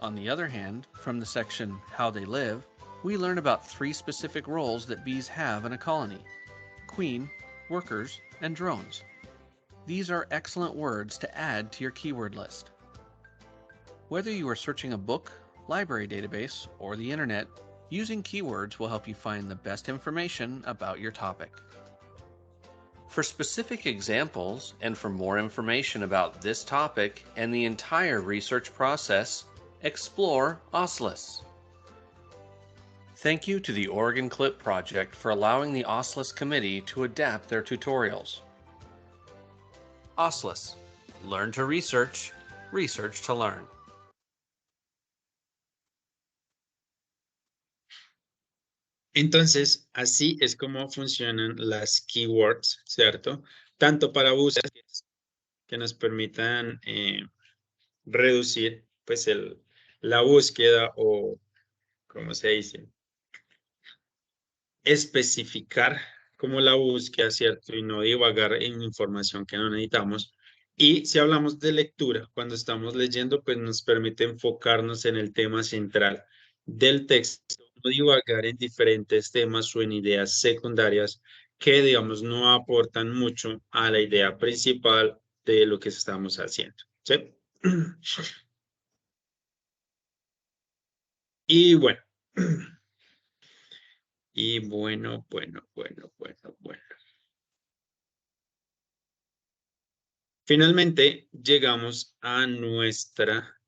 On the other hand, from the section How They Live, we learn about 3 specific roles that bees have in a colony: queen, workers, and drones. These are excellent words to add to your keyword list. Whether you are searching a book, library database, or the internet, using keywords will help you find the best information about your topic. For specific examples and for more information about this topic and the entire research process, explore OSLIS. Thank you to the Oregon Clip Project for allowing the OSLIS committee to adapt their tutorials. OSLIS. Learn to research, research to learn. Entonces, así es como funcionan las keywords, ¿cierto? Tanto para búsquedas que nos permitan reducir pues la búsqueda o, ¿cómo se dice? Especificar como la búsqueda, ¿cierto? Y no divagar en información que no necesitamos. Y si hablamos de lectura, cuando estamos leyendo, pues nos permite enfocarnos en el tema central del texto, no divagar en diferentes temas o en ideas secundarias que, digamos, no aportan mucho a la idea principal de lo que estamos haciendo, ¿sí? Y bueno. Y bueno. Finalmente, llegamos a nuestra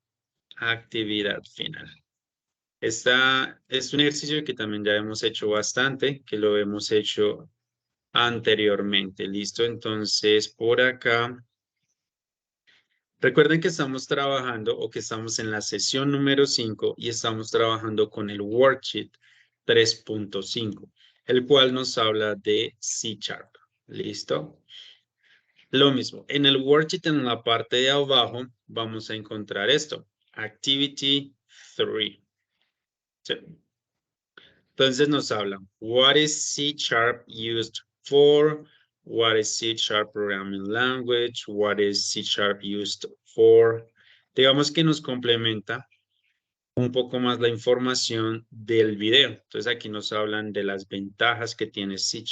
actividad final. Esta es un ejercicio que también ya hemos hecho bastante, que lo hemos hecho anteriormente. ¿Listo? Entonces, por acá, recuerden que estamos trabajando o que estamos en la sesión número 5 y estamos trabajando con el worksheet 3.5, el cual nos habla de C#. ¿Listo? Lo mismo, en el worksheet en la parte de abajo vamos a encontrar esto, Activity 3. ¿Sí? Entonces nos habla, what is C# used for? What is C# programming language? What is C# used for? Digamos que nos complementa un poco más la información del video. Entonces aquí nos hablan de las ventajas que tiene C#.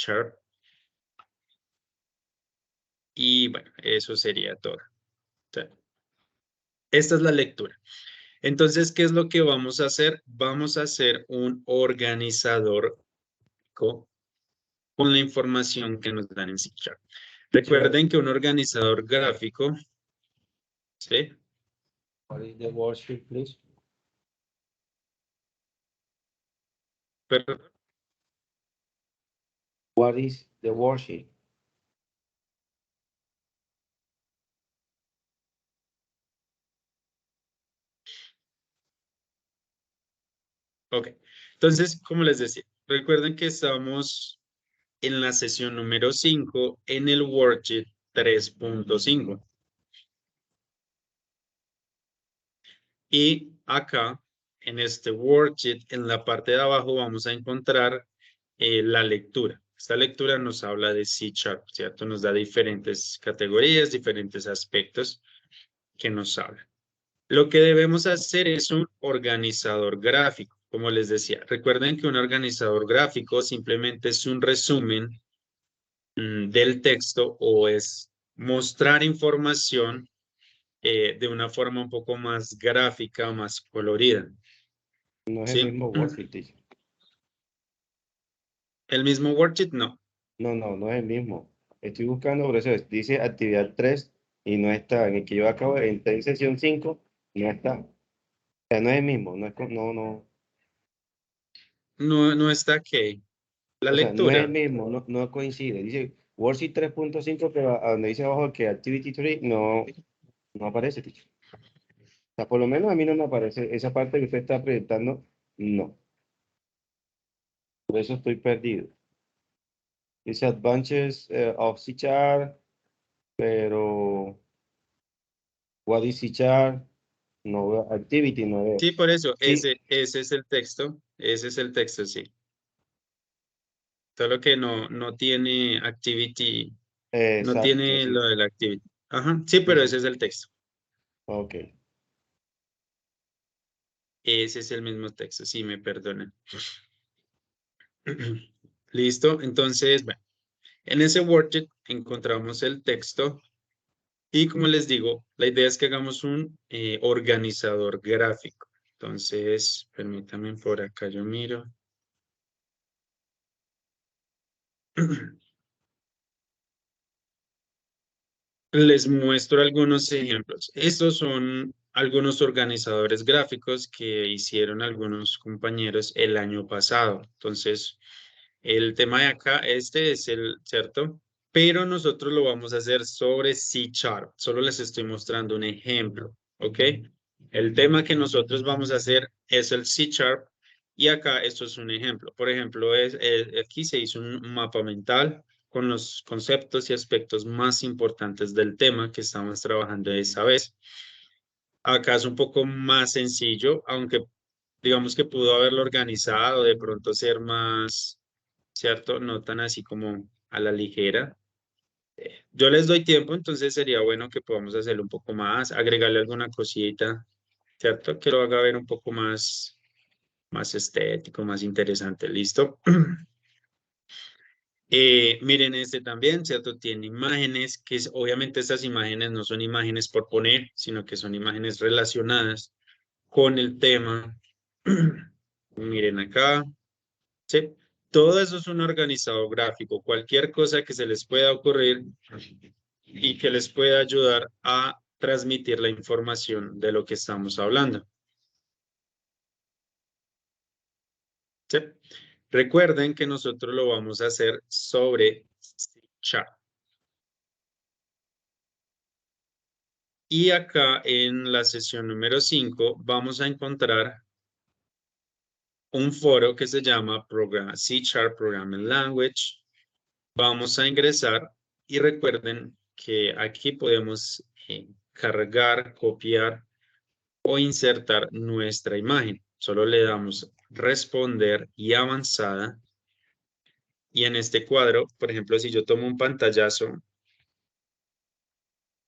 Y bueno, eso sería todo. Esta es la lectura. Entonces, ¿qué es lo que vamos a hacer? Vamos a hacer un organizador con la información que nos dan en C#. Recuerden que un organizador gráfico, ¿sí? What is the worksheet, please? Perdón. What is the worksheet? Ok. Entonces, como les decía, recuerden que estamos en la sesión número 5 en el worksheet 3.5. Y acá, en este worksheet, en la parte de abajo vamos a encontrar la lectura. Esta lectura nos habla de C#, ¿cierto? Nos da diferentes categorías, diferentes aspectos que nos hablan. Lo que debemos hacer es un organizador gráfico, como les decía. Recuerden que un organizador gráfico simplemente es un resumen del texto o es mostrar información de una forma un poco más gráfica, más colorida. No es ¿Sí? el mismo worksheet, teacher. ¿El mismo worksheet? No. No es el mismo. Estoy buscando, por eso dice actividad 3 y no está. En el que yo acabo de entrar en sesión 5, no está. O sea, no es el mismo, No está que la o sea, no es lectura. el mismo, no coincide. Dice worksheet 3.5, pero a donde dice abajo que activity 3 no aparece, teacher. O sea, por lo menos a mí no me aparece esa parte que usted está proyectando, no. Por eso estoy perdido. Dice advances of C#, pero what is C#, no veo, activity no veo. Sí, por eso, Sí, ese es el texto. Ese es el texto, sí. Solo que no tiene activity, no exacto, tiene sí. lo de la activity. Ajá, sí, pero ese es el texto. Ok. Ese es el mismo texto, sí, me perdonan. Listo, entonces, bueno, en ese worksheet encontramos el texto y como les digo, la idea es que hagamos un organizador gráfico. Entonces, permítanme por acá, yo miro. Les muestro algunos ejemplos. Estos son algunos organizadores gráficos que hicieron algunos compañeros el año pasado. Entonces, el tema de acá, este es el, ¿cierto? Pero nosotros lo vamos a hacer sobre C Sharp. Solo les estoy mostrando un ejemplo, ¿ok? El tema que nosotros vamos a hacer es el C Sharp y acá esto es un ejemplo. Por ejemplo, aquí se hizo un mapa mental con los conceptos y aspectos más importantes del tema que estamos trabajando esa vez. Acá es un poco más sencillo, aunque digamos que pudo haberlo organizado, de pronto ser más, ¿cierto? No tan así como a la ligera. Yo les doy tiempo, entonces sería bueno que podamos hacerlo un poco más, agregarle alguna cosita, ¿cierto? Que lo haga ver un poco más, más estético, más interesante. ¿Listo? Miren este también, ¿cierto? Tiene imágenes, obviamente estas imágenes no son imágenes por poner, sino que son imágenes relacionadas con el tema. Miren acá, ¿sí? Todo eso es un organizado gráfico. Cualquier cosa que se les pueda ocurrir y que les pueda ayudar a transmitir la información de lo que estamos hablando. ¿Sí? Recuerden que nosotros lo vamos a hacer sobre chat. Y acá en la sesión número 5 vamos a encontrar un foro que se llama C Sharp Programming Language. Vamos a ingresar y recuerden que aquí podemos cargar, copiar o insertar nuestra imagen. Solo le damos responder y avanzada. Y en este cuadro, por ejemplo, si yo tomo un pantallazo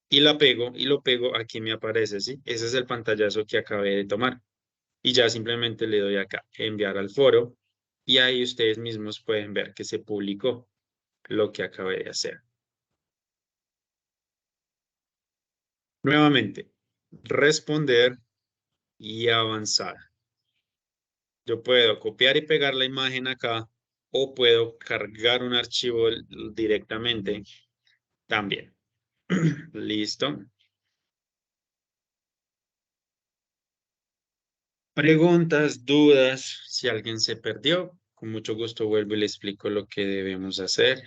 y la pego y lo pego, aquí me aparece, ¿sí? Ese es el pantallazo que acabé de tomar. Y ya simplemente le doy acá, enviar al foro, y ahí ustedes mismos pueden ver que se publicó lo que acabé de hacer. Nuevamente, responder y avanzar. Yo puedo copiar y pegar la imagen acá o puedo cargar un archivo directamente también. Listo. Preguntas, dudas, si alguien se perdió, con mucho gusto vuelvo y le explico lo que debemos hacer.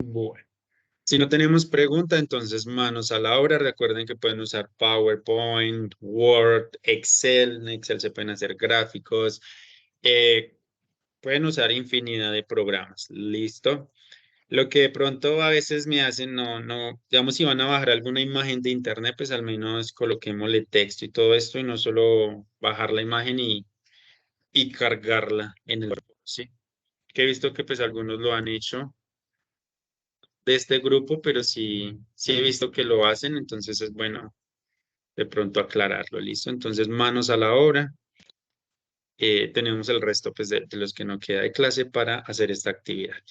Bueno, si no tenemos pregunta, entonces manos a la obra. Recuerden que pueden usar PowerPoint, Word, Excel. En Excel se pueden hacer gráficos. Pueden usar infinidad de programas. ¿Listo? Lo que de pronto a veces me hacen, digamos, si van a bajar alguna imagen de internet, pues al menos coloquémosle texto y todo esto y no solo bajar la imagen y cargarla en el cuerpo, ¿sí? Que he visto que pues algunos lo han hecho de este grupo, pero sí he visto que lo hacen, entonces es bueno de pronto aclararlo, ¿listo? Entonces, manos a la obra. Tenemos el resto pues de los que no queda de clase para hacer esta actividad.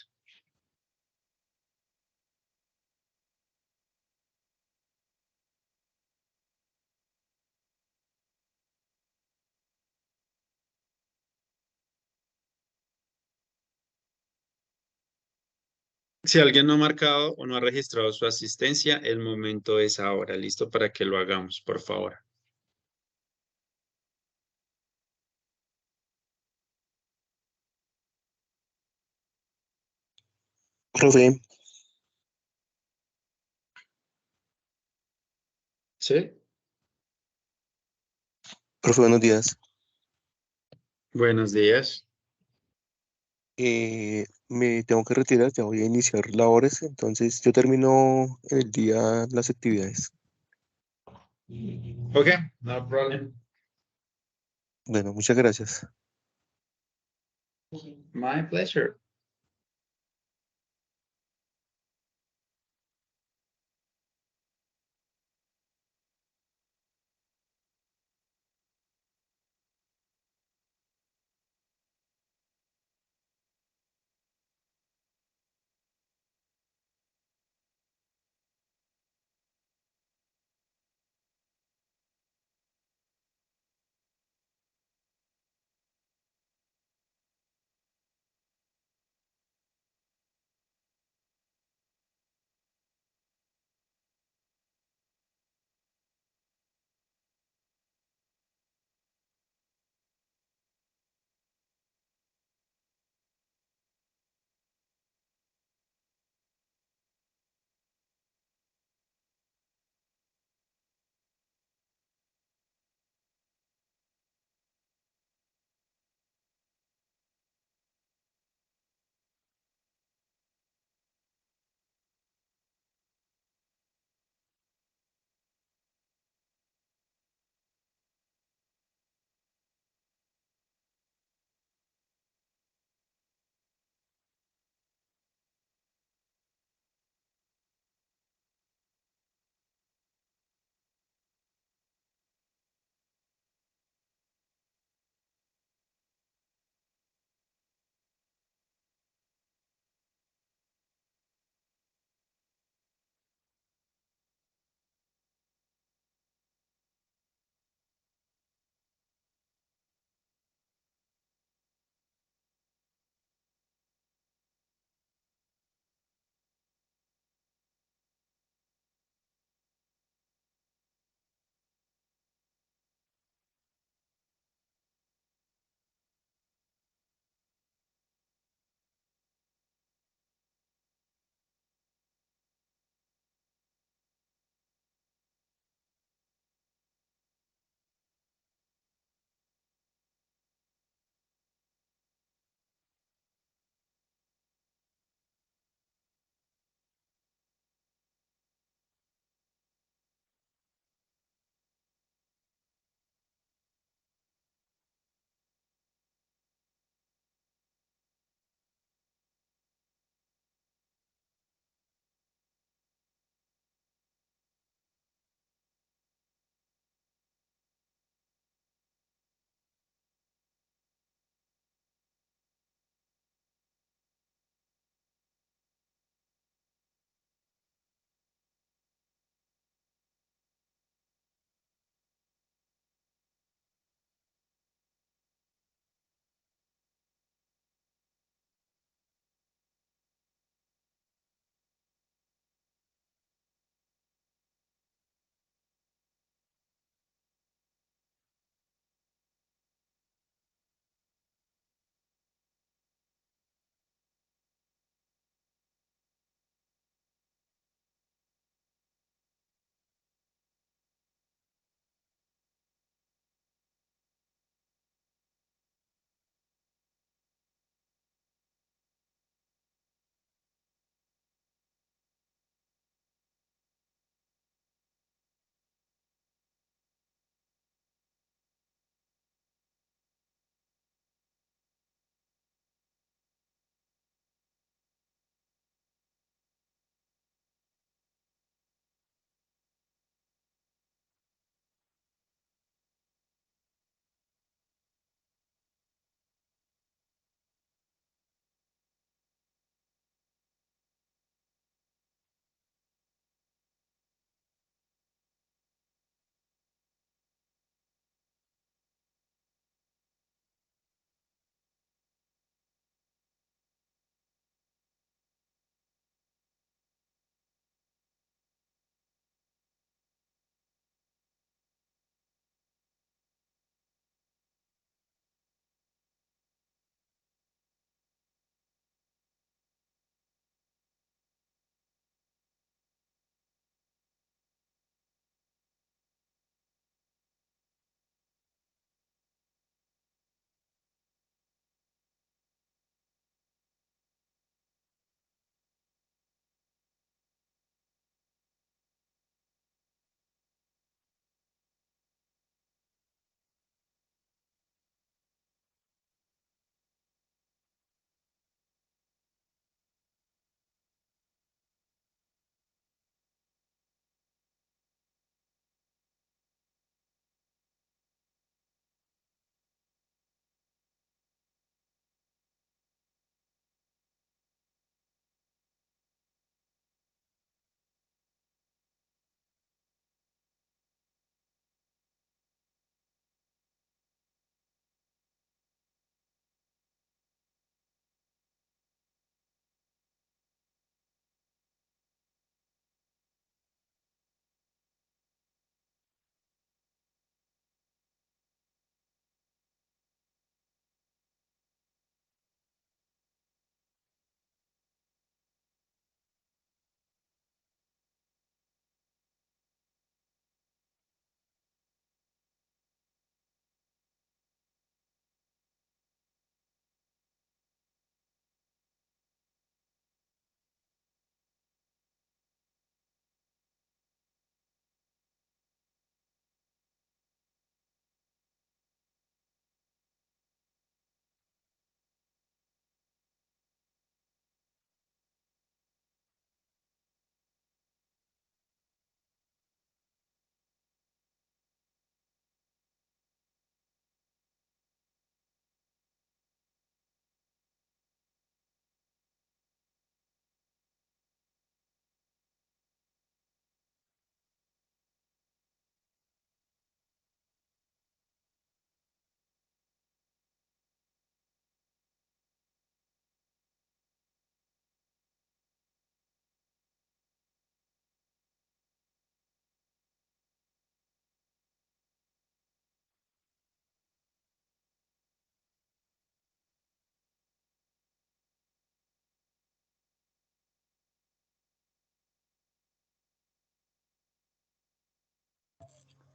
Si alguien no ha marcado o no ha registrado su asistencia, el momento es ahora. Listo para que lo hagamos, por favor. Profe, ¿Sí? profe, buenos días. Buenos días. Me tengo que retirar, ya voy a iniciar labores, entonces yo termino en el día las actividades. Okay, no problem. Bueno, muchas gracias. My pleasure.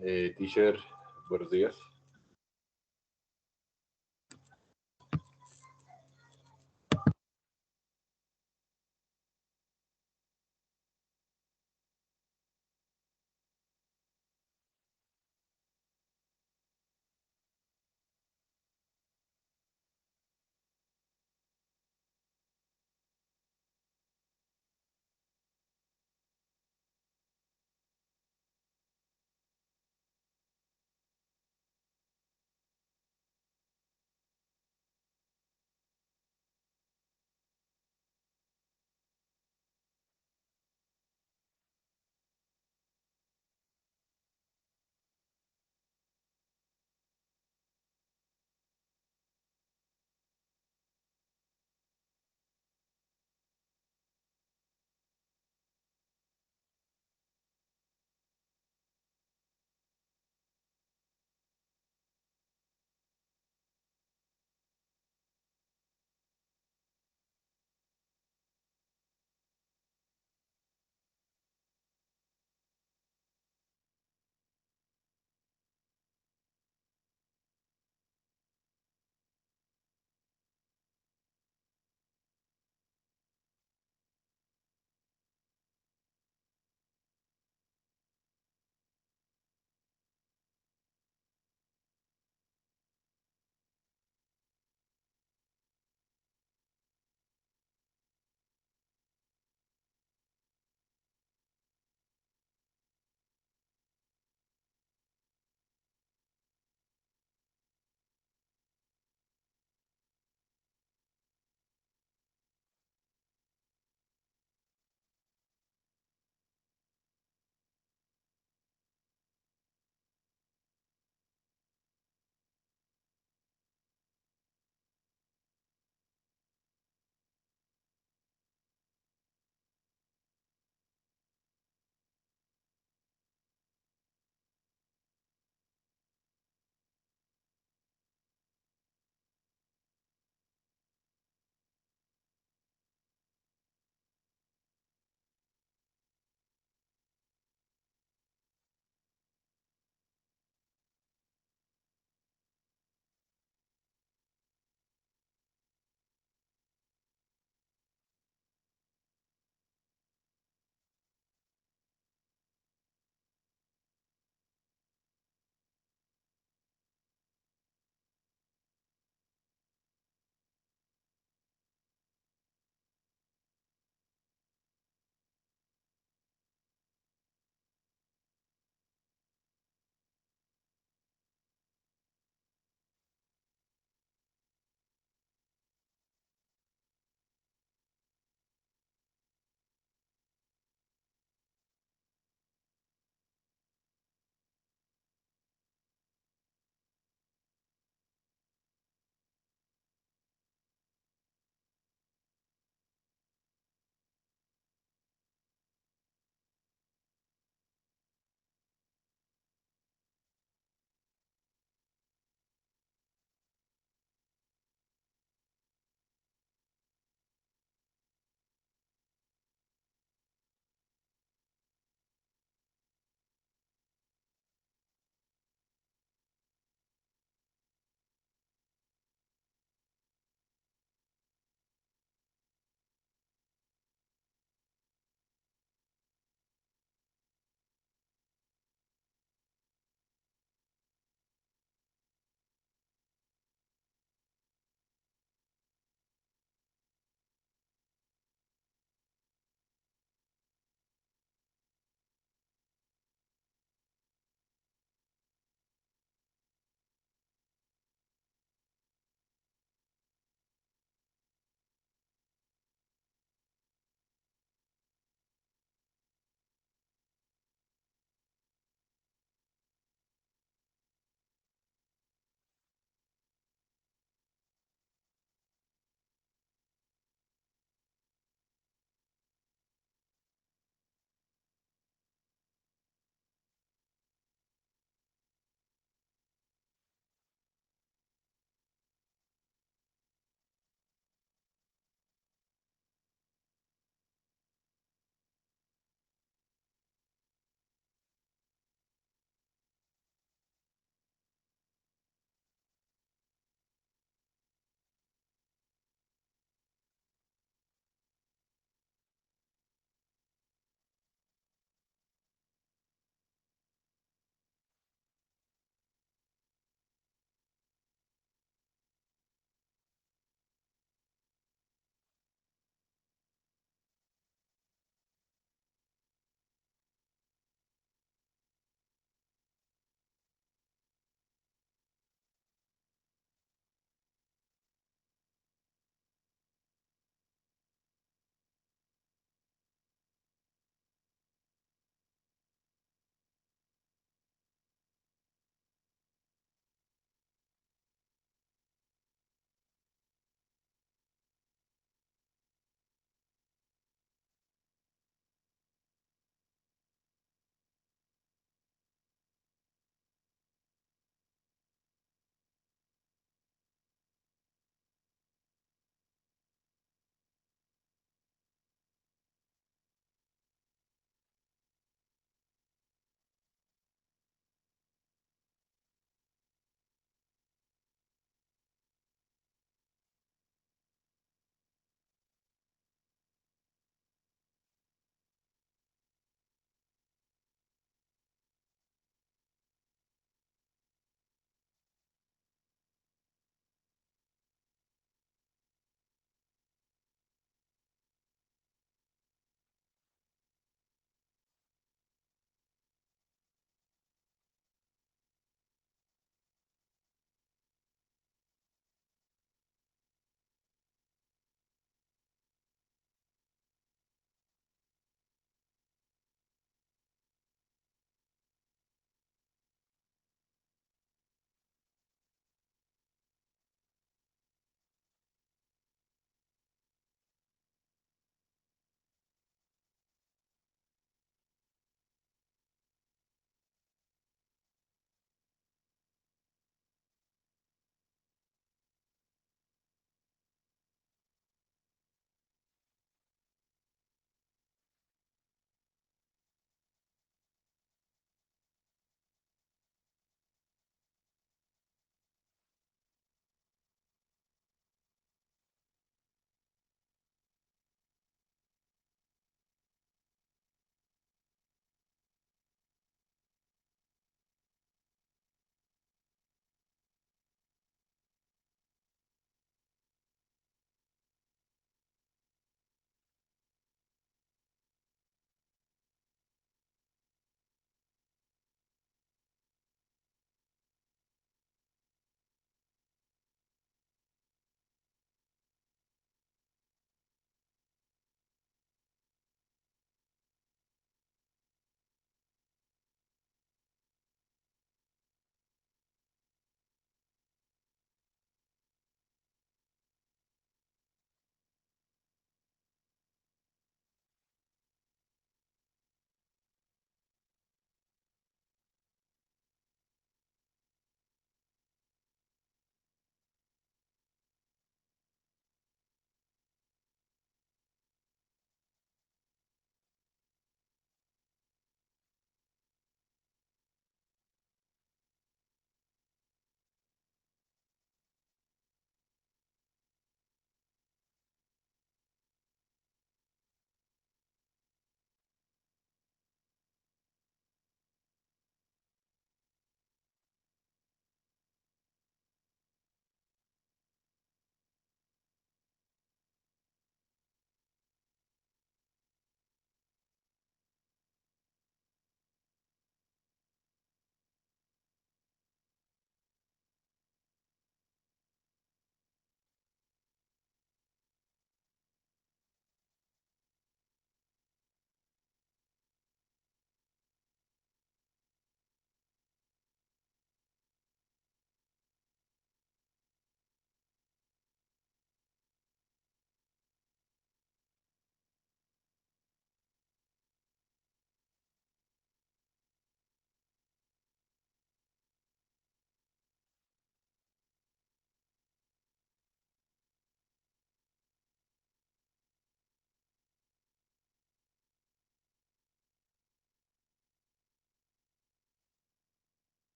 Teacher, buenos días.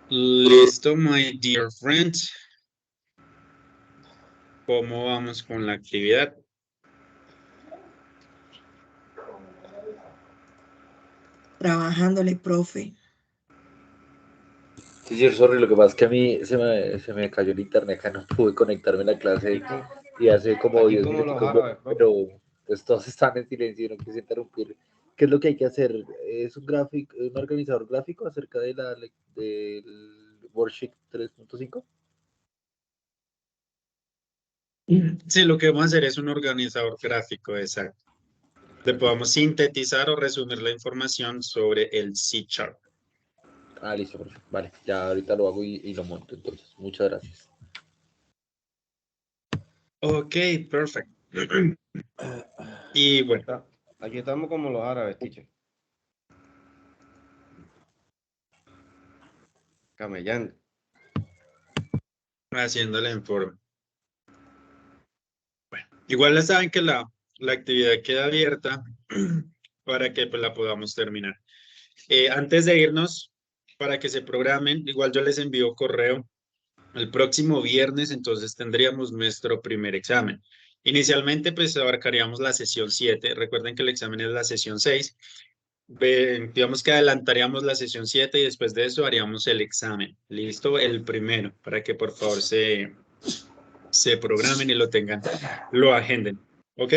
Listo, my dear friend. ¿Cómo vamos con la actividad? Trabajándole, profe. Teacher, sorry, lo que pasa es que a mí se me cayó el internet acá, no pude conectarme a la clase y hace como Aquí 10 como los minutos, árabes, profe. pero pues todos están en silencio y no quise interrumpir. ¿Qué es lo que hay que hacer? ¿Es un gráfico, un organizador gráfico acerca de del worksheet 3.5? Sí, lo que vamos a hacer es un organizador gráfico, exacto. Le podamos sintetizar o resumir la información sobre el C#. Ah, listo, profe. Vale, ya ahorita lo hago y lo monto entonces. Muchas gracias. Ok, perfecto. Y bueno, Aquí estamos como los árabes, teacher. Camellando. haciéndole en forma. Bueno, igual ya saben que la actividad queda abierta para que pues, la podamos terminar. Antes de irnos, para que se programen, igual yo les envío correo. El próximo viernes, entonces, tendríamos nuestro primer examen. Inicialmente, pues, abarcaríamos la sesión 7. Recuerden que el examen es la sesión 6. Digamos que adelantaríamos la sesión 7 y después de eso haríamos el examen. ¿Listo? El primero, para que por favor se programen y lo tengan, lo agenden. ¿Ok?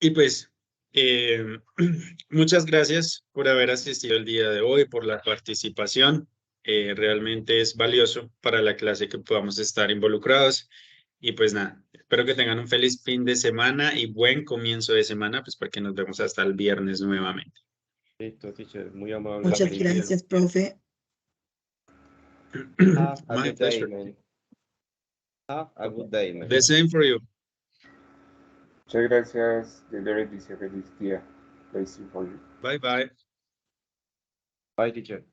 Y pues, muchas gracias por haber asistido el día de hoy, por la participación. Realmente es valioso para la clase que podamos estar involucrados. Y pues nada, espero que tengan un feliz fin de semana y buen comienzo de semana, pues porque nos vemos hasta el viernes nuevamente. Listo, teacher. Muy amable. Muchas Feliz día. gracias, profe. Have a My good day, pleasure. man. Have a good day, man. The same for you. Muchas gracias. Dios le bendice. Feliz día. Blessing for you. Bye bye. Bye, teacher.